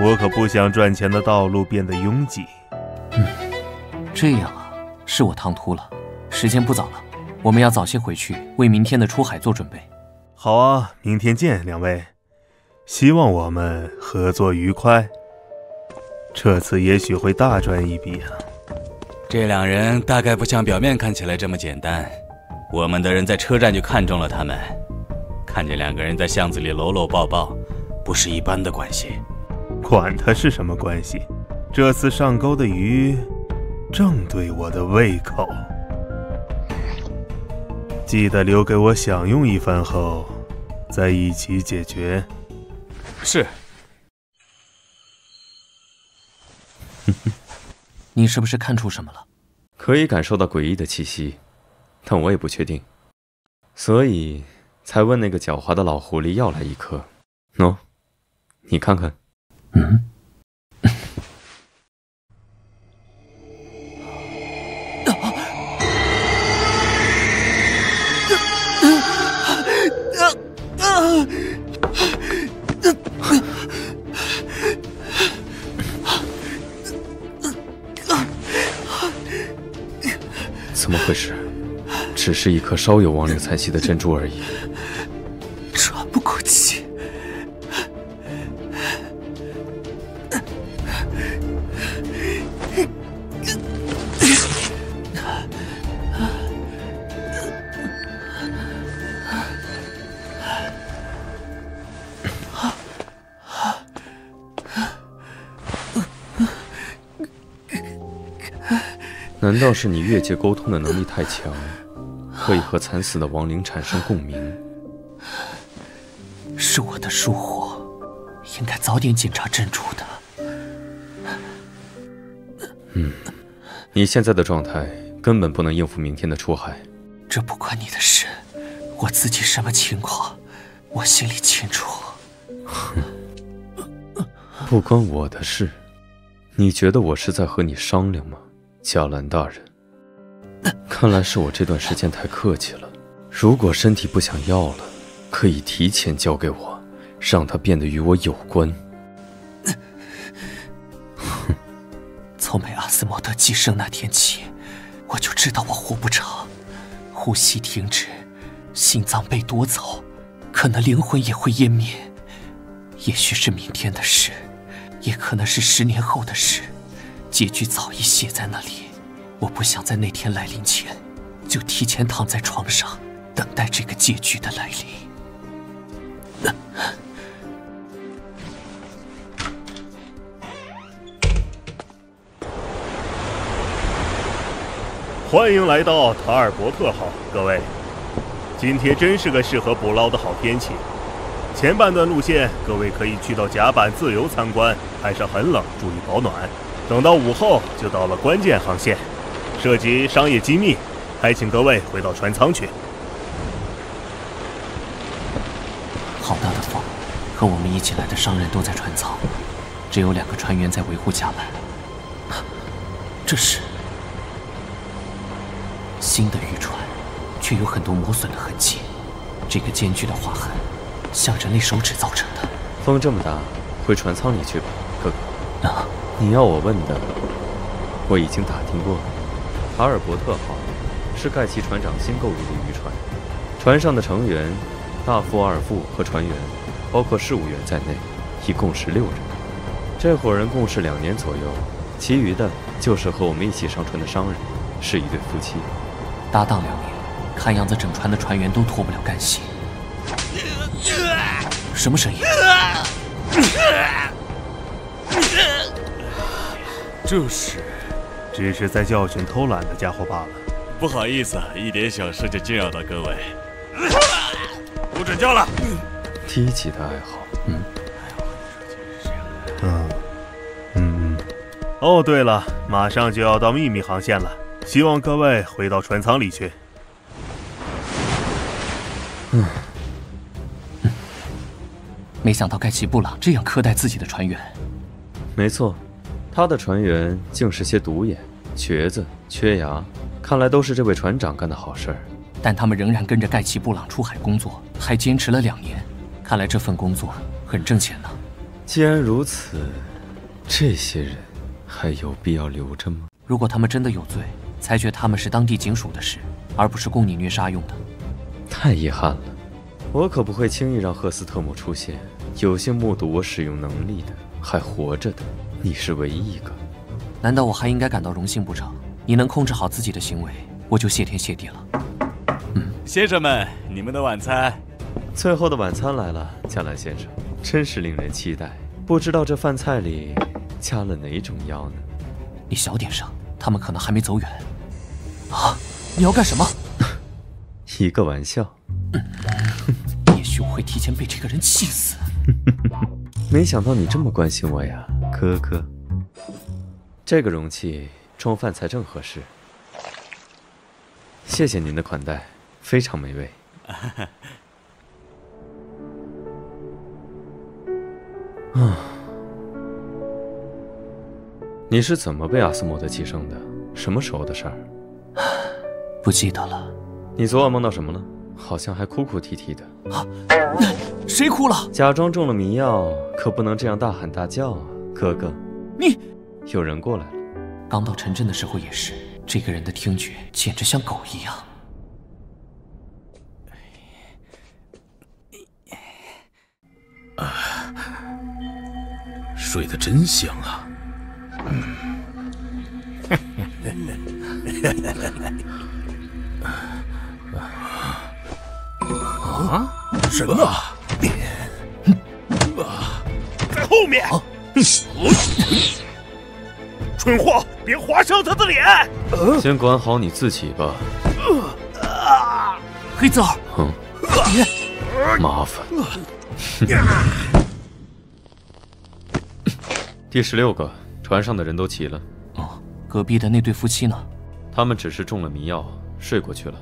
S4: 我可不想赚钱的道路变得拥挤。
S3: 这样啊，是我唐突了。时间不早了，我们要早些回去，为明天的出海做准备。
S4: 好啊，明天见，两位。希望我们合作愉快。这次也许会大赚一笔啊。
S2: 这两人大概不像表面看起来这么简单。我们的人在车站就看中了他们，看见两个人在巷子里搂搂抱抱，不是一般的关系。
S4: 管他是什么关系，这次上钩的鱼正对我的胃口。记得留给我享用一番后，再一起解决。
S2: 是。
S3: 你是不是看出什么了？
S1: 可以感受到诡异的气息，但我也不确定，所以才问那个狡猾的老狐狸要来一颗。喏，你看看。怎么回事？只是一颗稍有亡灵残息的珍珠而已。
S2: 喘不过气。
S1: 难道是你越界沟通的能力太强，可以和惨死的亡灵产生共鸣？
S3: 是我的疏忽，应该早点检查珍珠的。
S1: 你现在的状态根本不能应付明天的出海。
S3: 这不关你的事，我自己什么情况，我心里清楚。
S1: 不关我的事？你觉得我是在和你商量吗？加兰大人，看来是我这段时间太客气了。如果身体不想要了，可以提前交给我，让它变得与我有关。
S3: 从被阿斯莫德寄生那天起，我就知道我活不长，呼吸停止，心脏被夺走，可能灵魂也会湮灭。也许是明天的事，也可能是10年后的事。结局早已写在那里，我不想在那天来临前，就提前躺在床上，等待这个结局的来临。
S4: 欢迎来到塔尔伯特号，各位。今天真是个适合捕捞的好天气。前半段路线，各位可以去到甲板自由参观，海上很冷，注意保暖。等到午后就到了关键航线，涉及商业机密，还请各位回到船舱去。
S3: 好大的风，和我们一起来的商人都在船舱，只有2个船员在维护甲板。这是新的渔船，却有很多磨损的痕迹。这个艰巨的划痕，像人类手指造成的。
S1: 风这么大，回船舱里去吧，哥哥。
S3: 啊，
S1: 你要我问的，我已经打听过了。卡尔伯特号是盖奇船长新购入的渔船，船上的成员，大副、二副和船员，包括事务员在内，一共16人。这伙人共事2年左右，其余的就是和我们一起上船的商人，是一对夫妻。
S3: 搭档2年，看样子整船的船员都脱不了干系。什么声音？
S4: 只是在教训偷懒的家伙罢了。
S10: 不好意思，一点小事就惊扰到各位。
S4: 不准叫了。
S1: 低级的爱好。
S4: 哦，对了，马上就要到秘密航线了，希望各位回到船舱里去。
S3: 没想到盖奇布朗这样苛待自己的船员。
S1: 没错，他的船员竟是些独眼、瘸子、缺牙，看来都是这位船长干的好事儿。
S3: 但他们仍然跟着盖奇布朗出海工作，还坚持了2年，看来这份工作很挣钱呢。
S1: 既然如此，这些人还有必要留着吗？
S3: 如果他们真的有罪，裁决他们是当地警署的事，而不是供你虐杀用的。
S1: 太遗憾了，我可不会轻易让赫斯特姆出现。有幸目睹我使用能力的，还活着的，你是唯一一个。
S3: 难道我还应该感到荣幸不成？你能控制好自己的行为，我就谢天谢地了。
S10: 先生们，你们的晚餐。
S1: 最后的晚餐来了，加兰先生，真是令人期待。不知道这饭菜里加了哪种药呢？
S3: 你小点声，他们可能还没走远。啊！你要干什么？
S1: 一个玩笑。
S3: 也许我会提前被这个人气死。
S1: 没想到你这么关心我呀，哥哥。这个容器装饭菜正合适。谢谢您的款待，非常美味。你是怎么被阿斯莫德寄生的？什么时候的事儿？
S3: 不记得了。
S1: 你昨晚梦到什么了？好像还哭哭啼啼的。
S3: 啊！谁哭了？
S1: 假装中了迷药，可不能这样大喊大叫啊，哥哥。
S3: 你……
S1: 有人过来了。
S3: 刚到城镇的时候也是，这个人的听觉简直像狗一样。
S7: 睡得真香啊！
S8: 啊？什么？在后面！蠢货，别划伤他的脸！
S1: 先管好你自己吧。
S3: 黑子儿，
S1: 麻烦。第16个，船上的人都齐了。
S3: 隔壁的那对夫妻呢？
S1: 他们只是中了迷药，睡过去了。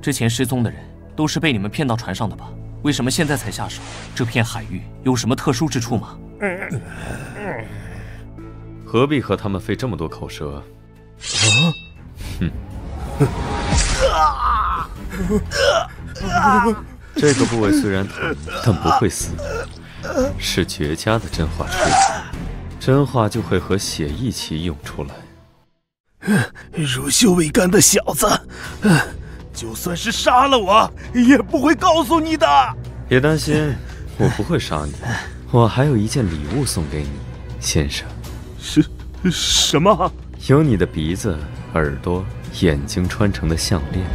S3: 之前失踪的人都是被你们骗到船上的吧？为什么现在才下手？这片海域有什么特殊之处吗？
S1: 何必和他们费这么多口舌？这个部位虽然疼，但不会死，是绝佳的真话出口，真话就会和血一起涌出来。
S8: 乳臭未干的小子，就算是杀了我，也不会告诉你的。
S1: 别担心，我不会杀你，我还有一件礼物送给你，先生。
S4: 什么？
S1: 有你的鼻子、耳朵、眼睛穿成的项链，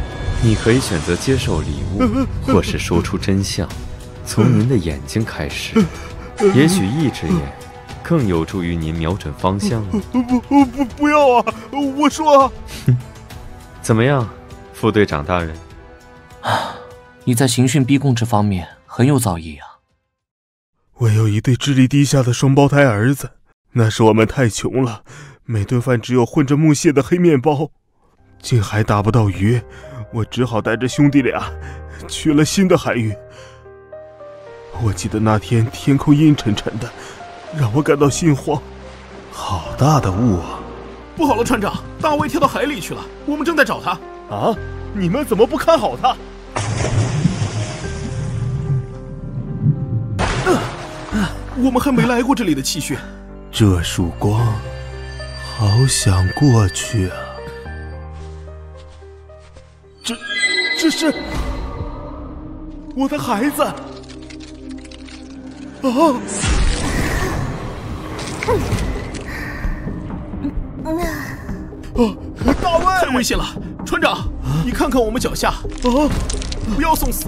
S1: 你可以选择接受礼物，或是说出真相。从您的眼睛开始，也许一只眼更有助于您瞄准方向。
S8: 不要啊！我说，
S1: 怎么样，副队长大人？
S3: 你在刑讯逼供这方面很有造诣啊。
S4: 我有一对智力低下的双胞胎儿子，那时我们太穷了，每顿饭只有混着木屑的黑面包，竟还打不到鱼，我只好带着兄弟俩去了新的海域。我记得那天天空阴沉沉的，让我感到心慌。好大的雾啊！
S8: 不好了，船长，大卫跳到海里去了，我们正在找他。
S4: 啊？
S8: 你们怎么不看好他？
S7: 我们还没来过这里的气血。
S8: 这束光，好想过去啊！这是我的孩子啊！大卫，
S7: 太危险了！船长，你看看我们脚下，不要送死！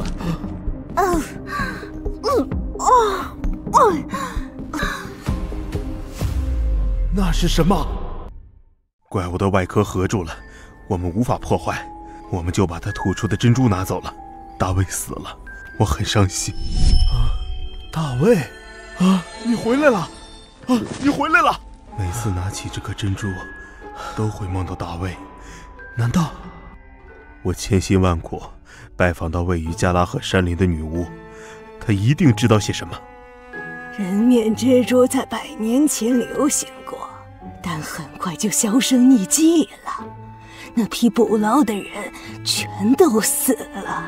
S8: 那是什么？怪物的外壳合住了，我们无法破坏，我们就把它吐出的珍珠拿走了。大卫死了，我很伤心。大卫，你回来了！你回来了！每次拿起这颗珍珠，都会梦到大卫。难道我千辛万苦拜访到位于加拉赫山林的女巫，她一定知道些什么？
S11: 人面蜘蛛在100年前流行过，但很快就销声匿迹了。那批捕捞的人全都死了。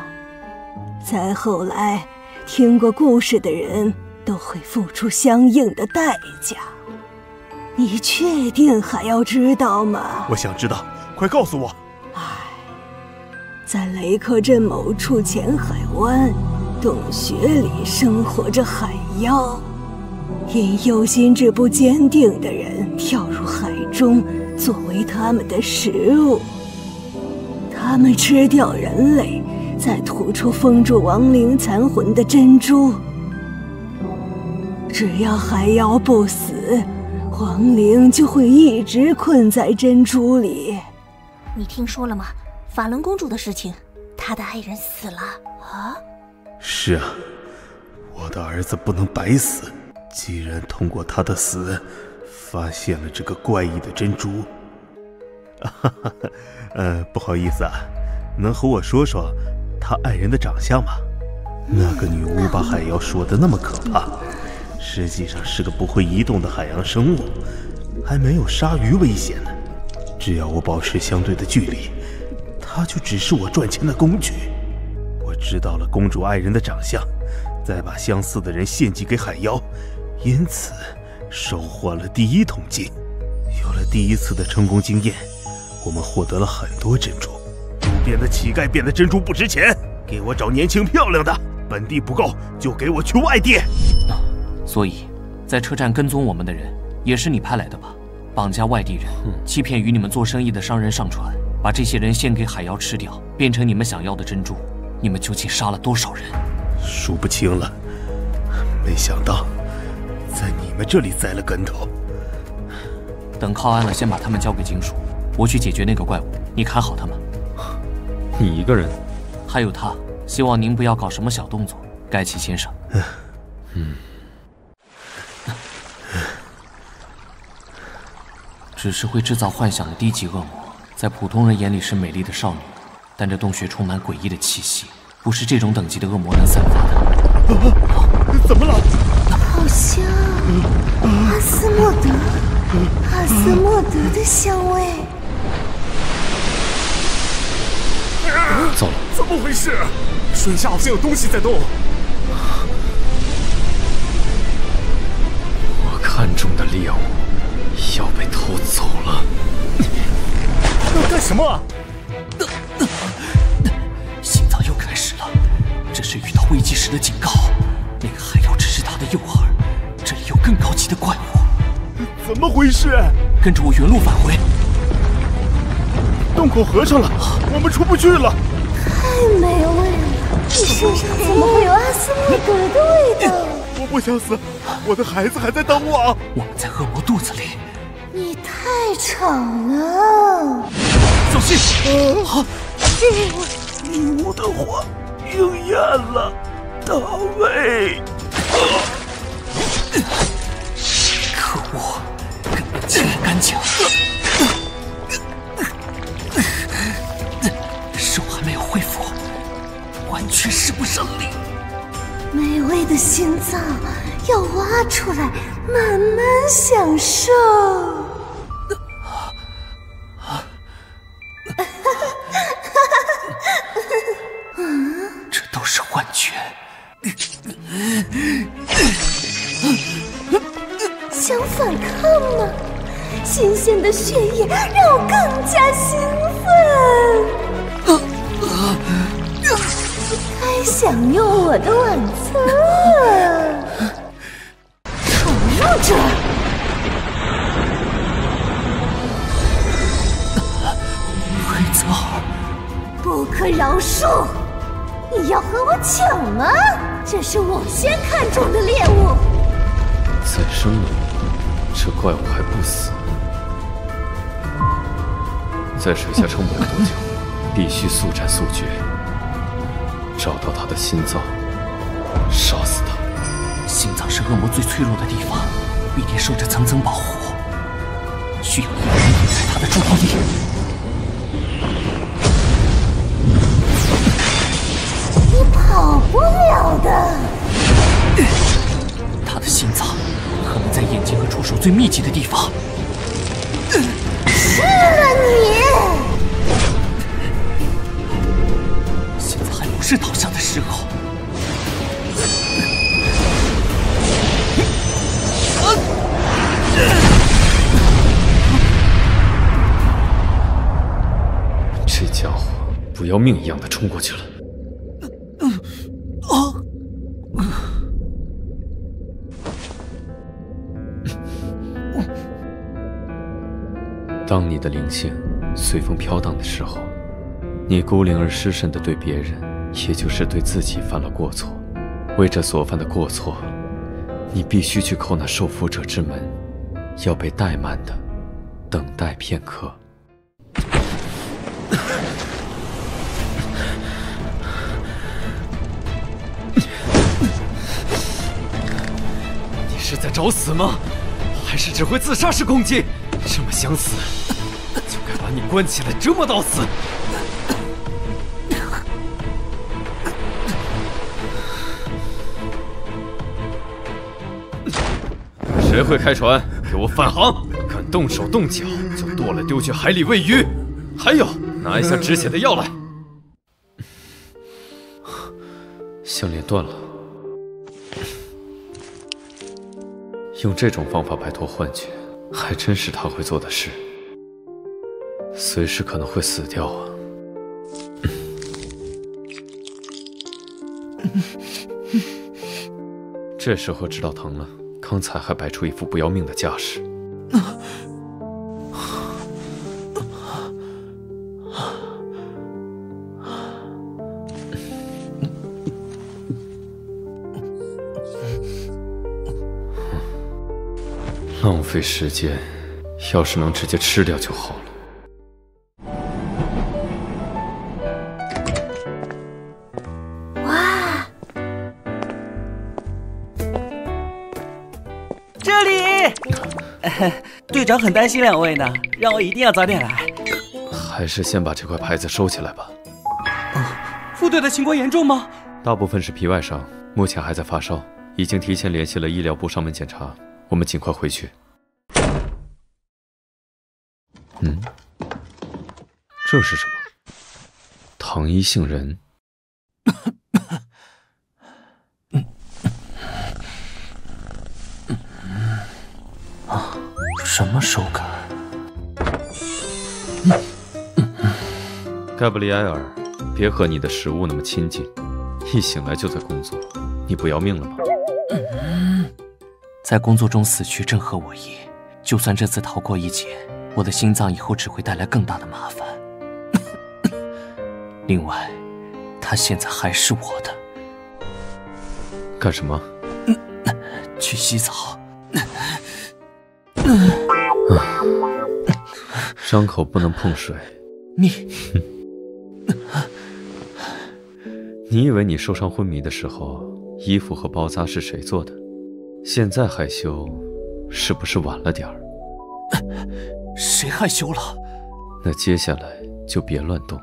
S11: 再后来，听过故事的人都会付出相应的代价。你确定还要知道吗？
S8: 我想知道，快告诉我。
S11: 在雷克镇某处浅海湾洞穴里生活着海妖，因有心智不坚定的人跳入海中作为他们的食物。他们吃掉人类，再吐出封住亡灵残魂的珍珠。只要海妖不死，亡灵就会一直困在珍珠里。
S9: 你听说了吗？法伦公主的事情，她的爱人死了啊！
S8: 是啊，我的儿子不能白死。既然通过他的死，发现了这个怪异的珍珠，不好意思啊，能和我说说他爱人的长相吗？那个女巫把海妖说得那么可怕，实际上是个不会移动的海洋生物，还没有鲨鱼危险呢。只要我保持相对的距离，它就只是我赚钱的工具。我知道了公主爱人的长相，再把相似的人献祭给海妖，因此收获了第1桶金。有了第1次的成功经验，我们获得了很多珍珠。路边的乞丐变的珍珠不值钱，给我找年轻漂亮的，本地不够就给我去外地。
S3: 所以，在车站跟踪我们的人也是你派来的吧？绑架外地人，欺骗与你们做生意的商人上船，把这些人献给海妖吃掉，变成你们想要的珍珠。你们究竟杀了多少人？
S8: 数不清了。没想到在你们这里栽了跟头。
S3: 等靠岸了，先把他们交给金属，我去解决那个怪物。你看好他们。
S1: 你一个人？
S3: 还有他。希望您不要搞什么小动作，盖奇先生。只是会制造幻想的低级恶魔，在普通人眼里是美丽的少女，但这洞穴充满诡异的气息，不是这种等级的恶魔能散发的。
S8: 怎么了？
S9: 好像阿斯莫德的香味。
S1: 糟了，
S8: 怎么回事？水下好像有东西在动。
S1: 我看中的猎物要被偷走了。
S8: 要干什么？
S3: 心脏又开始了，这是遇到危机时的警告。那个海妖只是他的诱饵，这里有更高级的怪物。
S8: 怎么回事？
S3: 跟着我原路返回。
S8: 洞口合上了，我们出不去了。
S9: 太美味了！你身上怎么会有阿斯莫德的味道？
S8: 我不想死，我的孩子还在等我。
S3: 我们在恶魔肚子里。
S9: 你太吵了！
S3: 小心！
S8: 女巫的话应验了，大卫。
S3: 可恶，根本清理干净。手还没有恢复，完全使不上力。
S9: 美味的心脏要挖出来，慢慢享受。
S3: 去。
S9: 想反抗吗？新鲜的血液让我更加兴奋。该享用我的晚餐了，闯入者！
S3: 黑泽尔，
S9: 不可饶恕！你要和我抢吗？这是我先看中的猎物。
S1: 再生了，这怪物还不死。在水下撑不了多久，必须速战速决，找到他的心脏，杀死他。
S3: 心脏是恶魔最脆弱的地方，必定受着层层保护，需要一人引开他的注意力。
S9: 你跑不了的。
S3: 他的心脏可能在眼睛和触手最密集的地方。
S9: 吃了你！
S3: 现在还不是倒下的时候。
S1: 这家伙不要命一样的冲过去了。当你的灵性随风飘荡的时候，你孤零而失神的对别人，也就是对自己犯了过错。为这所犯的过错，你必须去叩那受缚者之门，要被怠慢的等待片刻。你是在找死吗？还是只会自杀式攻击？这么想死，就该把你关起来折磨到死。谁会开船？给我返航！敢动手动脚，就剁了丢去海里喂鱼。还有，拿一下止血的药来。项链断了，用这种方法摆脱幻觉，还真是他会做的事。随时可能会死掉啊！这时候知道疼了，刚才还摆出一副不要命的架势。浪费时间，要是能直接吃掉就好了。
S2: 哇！这里，队长很担心两位呢，让我一定要早点来。
S1: 还是先把这块牌子收起来吧。
S2: 副队的情况严重吗？
S1: 大部分是皮外伤，目前还在发烧，已经提前联系了医疗部上门检查。我们尽快回去。这是什么？糖衣杏仁。
S3: 什么手感？
S1: 盖布里埃尔，别和你的食物那么亲近，一醒来就在工作，你不要命了吗？
S3: 在工作中死去正合我意，就算这次逃过一劫，我的心脏以后只会带来更大的麻烦。另外，它现在还是我的。
S1: 干什么？
S3: 去洗澡。
S1: 伤口不能碰水。你以为你受伤昏迷的时候，衣服和包扎是谁做的？现在害羞，是不是晚了点儿？
S3: 谁害羞了？
S1: 那接下来就别乱动。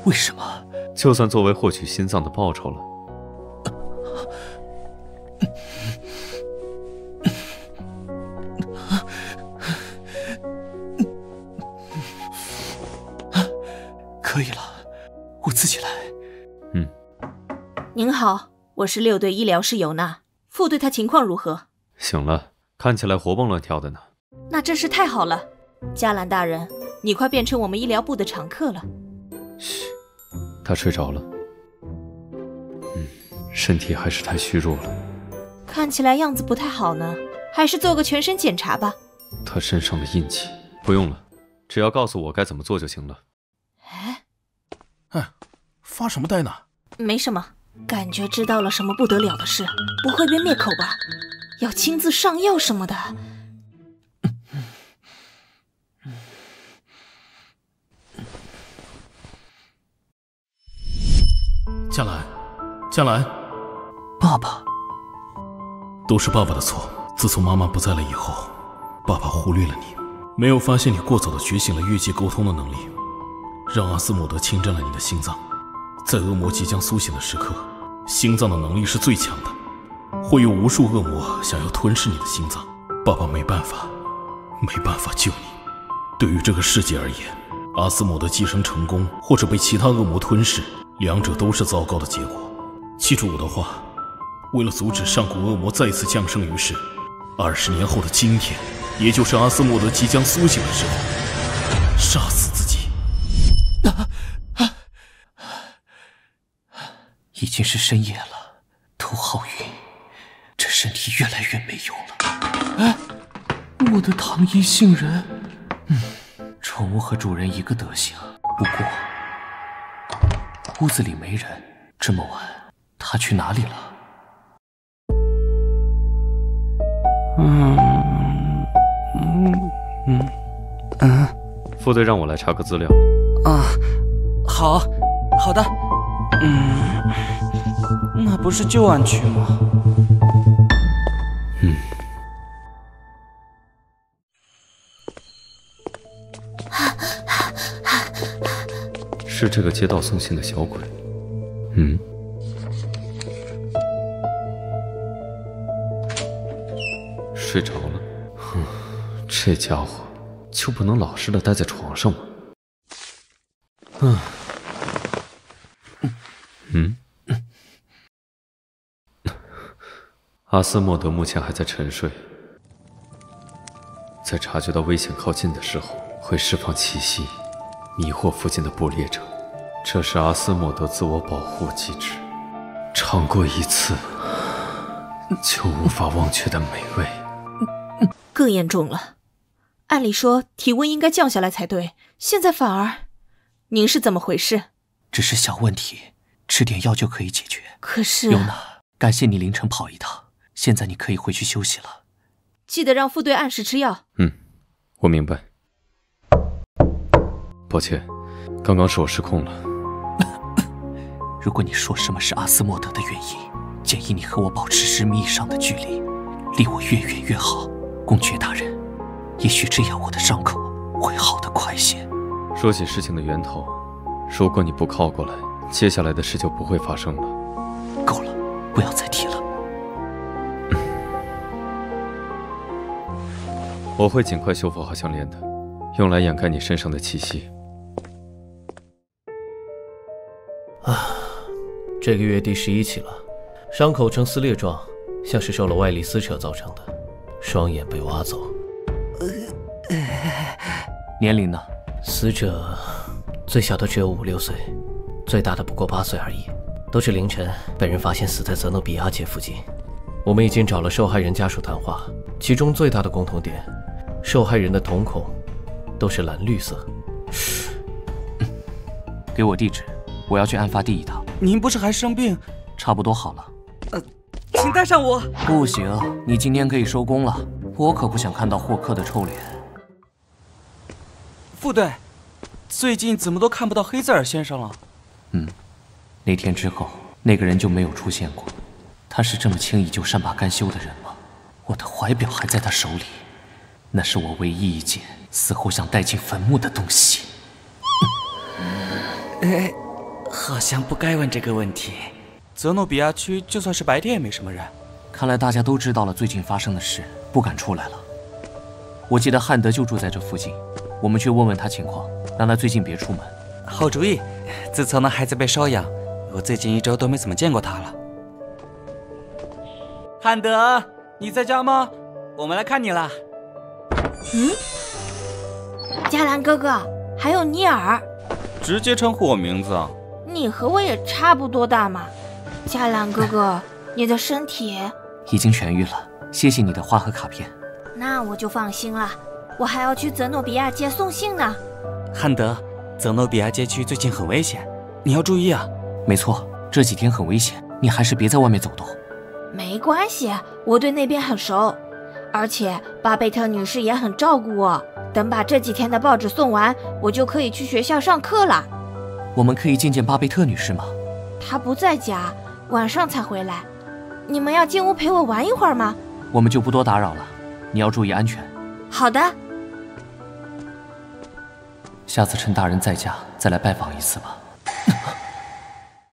S3: 为什么？
S1: 就算作为获取心脏的报酬了。
S3: 可以了。我自己来。
S12: 您好，我是6队医疗师尤娜，副队他情况如何？
S1: 醒了，看起来活蹦乱跳的呢。
S12: 那真是太好了，加兰大人，你快变成我们医疗部的常客了。
S1: 嘘，他睡着了。身体还是太虚弱了，
S12: 看起来样子不太好呢，还是做个全身检查吧。
S1: 他身上的印记不用了，只要告诉我该怎么做就行了。
S7: 哎，发什么呆呢？
S12: 没什么，感觉知道了什么不得了的事，不会被灭口吧？要亲自上药什么的。
S7: 嘉兰，嘉兰，
S3: 爸爸，
S7: 都是爸爸的错。自从妈妈不在了以后，爸爸忽略了你，没有发现你过早的觉醒了越界沟通的能力，让阿斯莫德侵占了你的心脏。在恶魔即将苏醒的时刻，心脏的能力是最强的，会有无数恶魔想要吞噬你的心脏。爸爸没办法救你。对于这个世界而言，阿斯莫德寄生成功或者被其他恶魔吞噬，两者都是糟糕的结果。记住我的话，为了阻止上古恶魔再次降生于世，20年后的今天，也就是阿斯莫德即将苏醒的时候，杀死自己。
S3: 已经是深夜了，头好晕，这身体越来越没用了。哎，我的糖衣杏仁，宠物和主人一个德行。不过屋子里没人，这么晚，他去哪里了？
S1: 副队让我来查个资料。
S2: 好的。那不是旧案区吗？
S1: 是这个街道送信的小鬼。睡着了。这家伙就不能老实的待在床上吗？阿斯莫德目前还在沉睡，在察觉到危险靠近的时候，会释放气息，迷惑附近的捕猎者。这是阿斯莫德自我保护机制，尝过一次就无法忘却的美味。
S12: 更严重了，按理说体温应该降下来才对，现在反而……您是怎么回事？
S3: 只是小问题，吃点药就可以解决。
S12: 可是……
S3: 尤娜，感谢你凌晨跑一趟，现在你可以回去休息了。
S12: 记得让副队按时吃药。
S1: 我明白。抱歉，刚刚是我失控了。
S3: 如果你说什么是阿斯莫德的原因，建议你和我保持10米以上的距离，离我越远越好。公爵大人，也许这样我的伤口会好得快些。
S1: 说起事情的源头，如果你不靠过来，接下来的事就不会发生了。
S3: 够了，不要再提了。
S1: 我会尽快修复好项链的，用来掩盖你身上的气息。
S13: 这个月第11起了，伤口呈撕裂状，像是受了外力撕扯造成的，双眼被挖走。
S3: 年龄呢？
S13: 死者最小的只有5、6岁，最大的不过8岁而已。都是凌晨被人发现死在泽诺比亚街附近。我们已经找了受害人家属谈话，其中最大的共同点，受害人的瞳孔都是蓝绿色。
S3: 给我地址，我要去案发地一趟。
S2: 您不是还生病？
S3: 差不多好了。
S2: 请带上我。
S3: 不行，你今天可以收工了，我可不想看到霍克的臭脸。
S2: 副队，最近怎么都看不到黑泽尔先生了？
S3: 那天之后，那个人就没有出现过。他是这么轻易就善罢甘休的人吗？我的怀表还在他手里，那是我唯一一件似乎想带进坟墓的东西。
S2: 好像不该问这个问题。泽诺比亚区就算是白天也没什么人。
S3: 看来大家都知道了最近发生的事，不敢出来了。我记得汉德就住在这附近，我们去问问他情况，让他最近别出门。
S2: 好主意。自从那孩子被收养，我最近1周都没怎么见过他了。汉德，你在家吗？我们来看你了。
S12: 加兰哥哥，还有尼尔，
S2: 直接称呼我名字啊？
S12: 你和我也差不多大嘛。加兰哥哥，你的身体
S3: 已经痊愈了，谢谢你的花和卡片。
S12: 那我就放心了，我还要去泽诺比亚街送信呢。
S2: 汉德，泽诺比亚街区最近很危险，你要注意啊。
S3: 没错，这几天很危险，你还是别在外面走动。
S12: 没关系，我对那边很熟，而且巴贝特女士也很照顾我。等把这几天的报纸送完，我就可以去学校上课了。
S3: 我们可以见见巴贝特女士吗？
S12: 她不在家，晚上才回来。你们要进屋陪我玩一会儿吗？
S3: 我们就不多打扰了，你要注意安全。
S12: 好的。
S3: 下次趁大人在家再来拜访一次吧。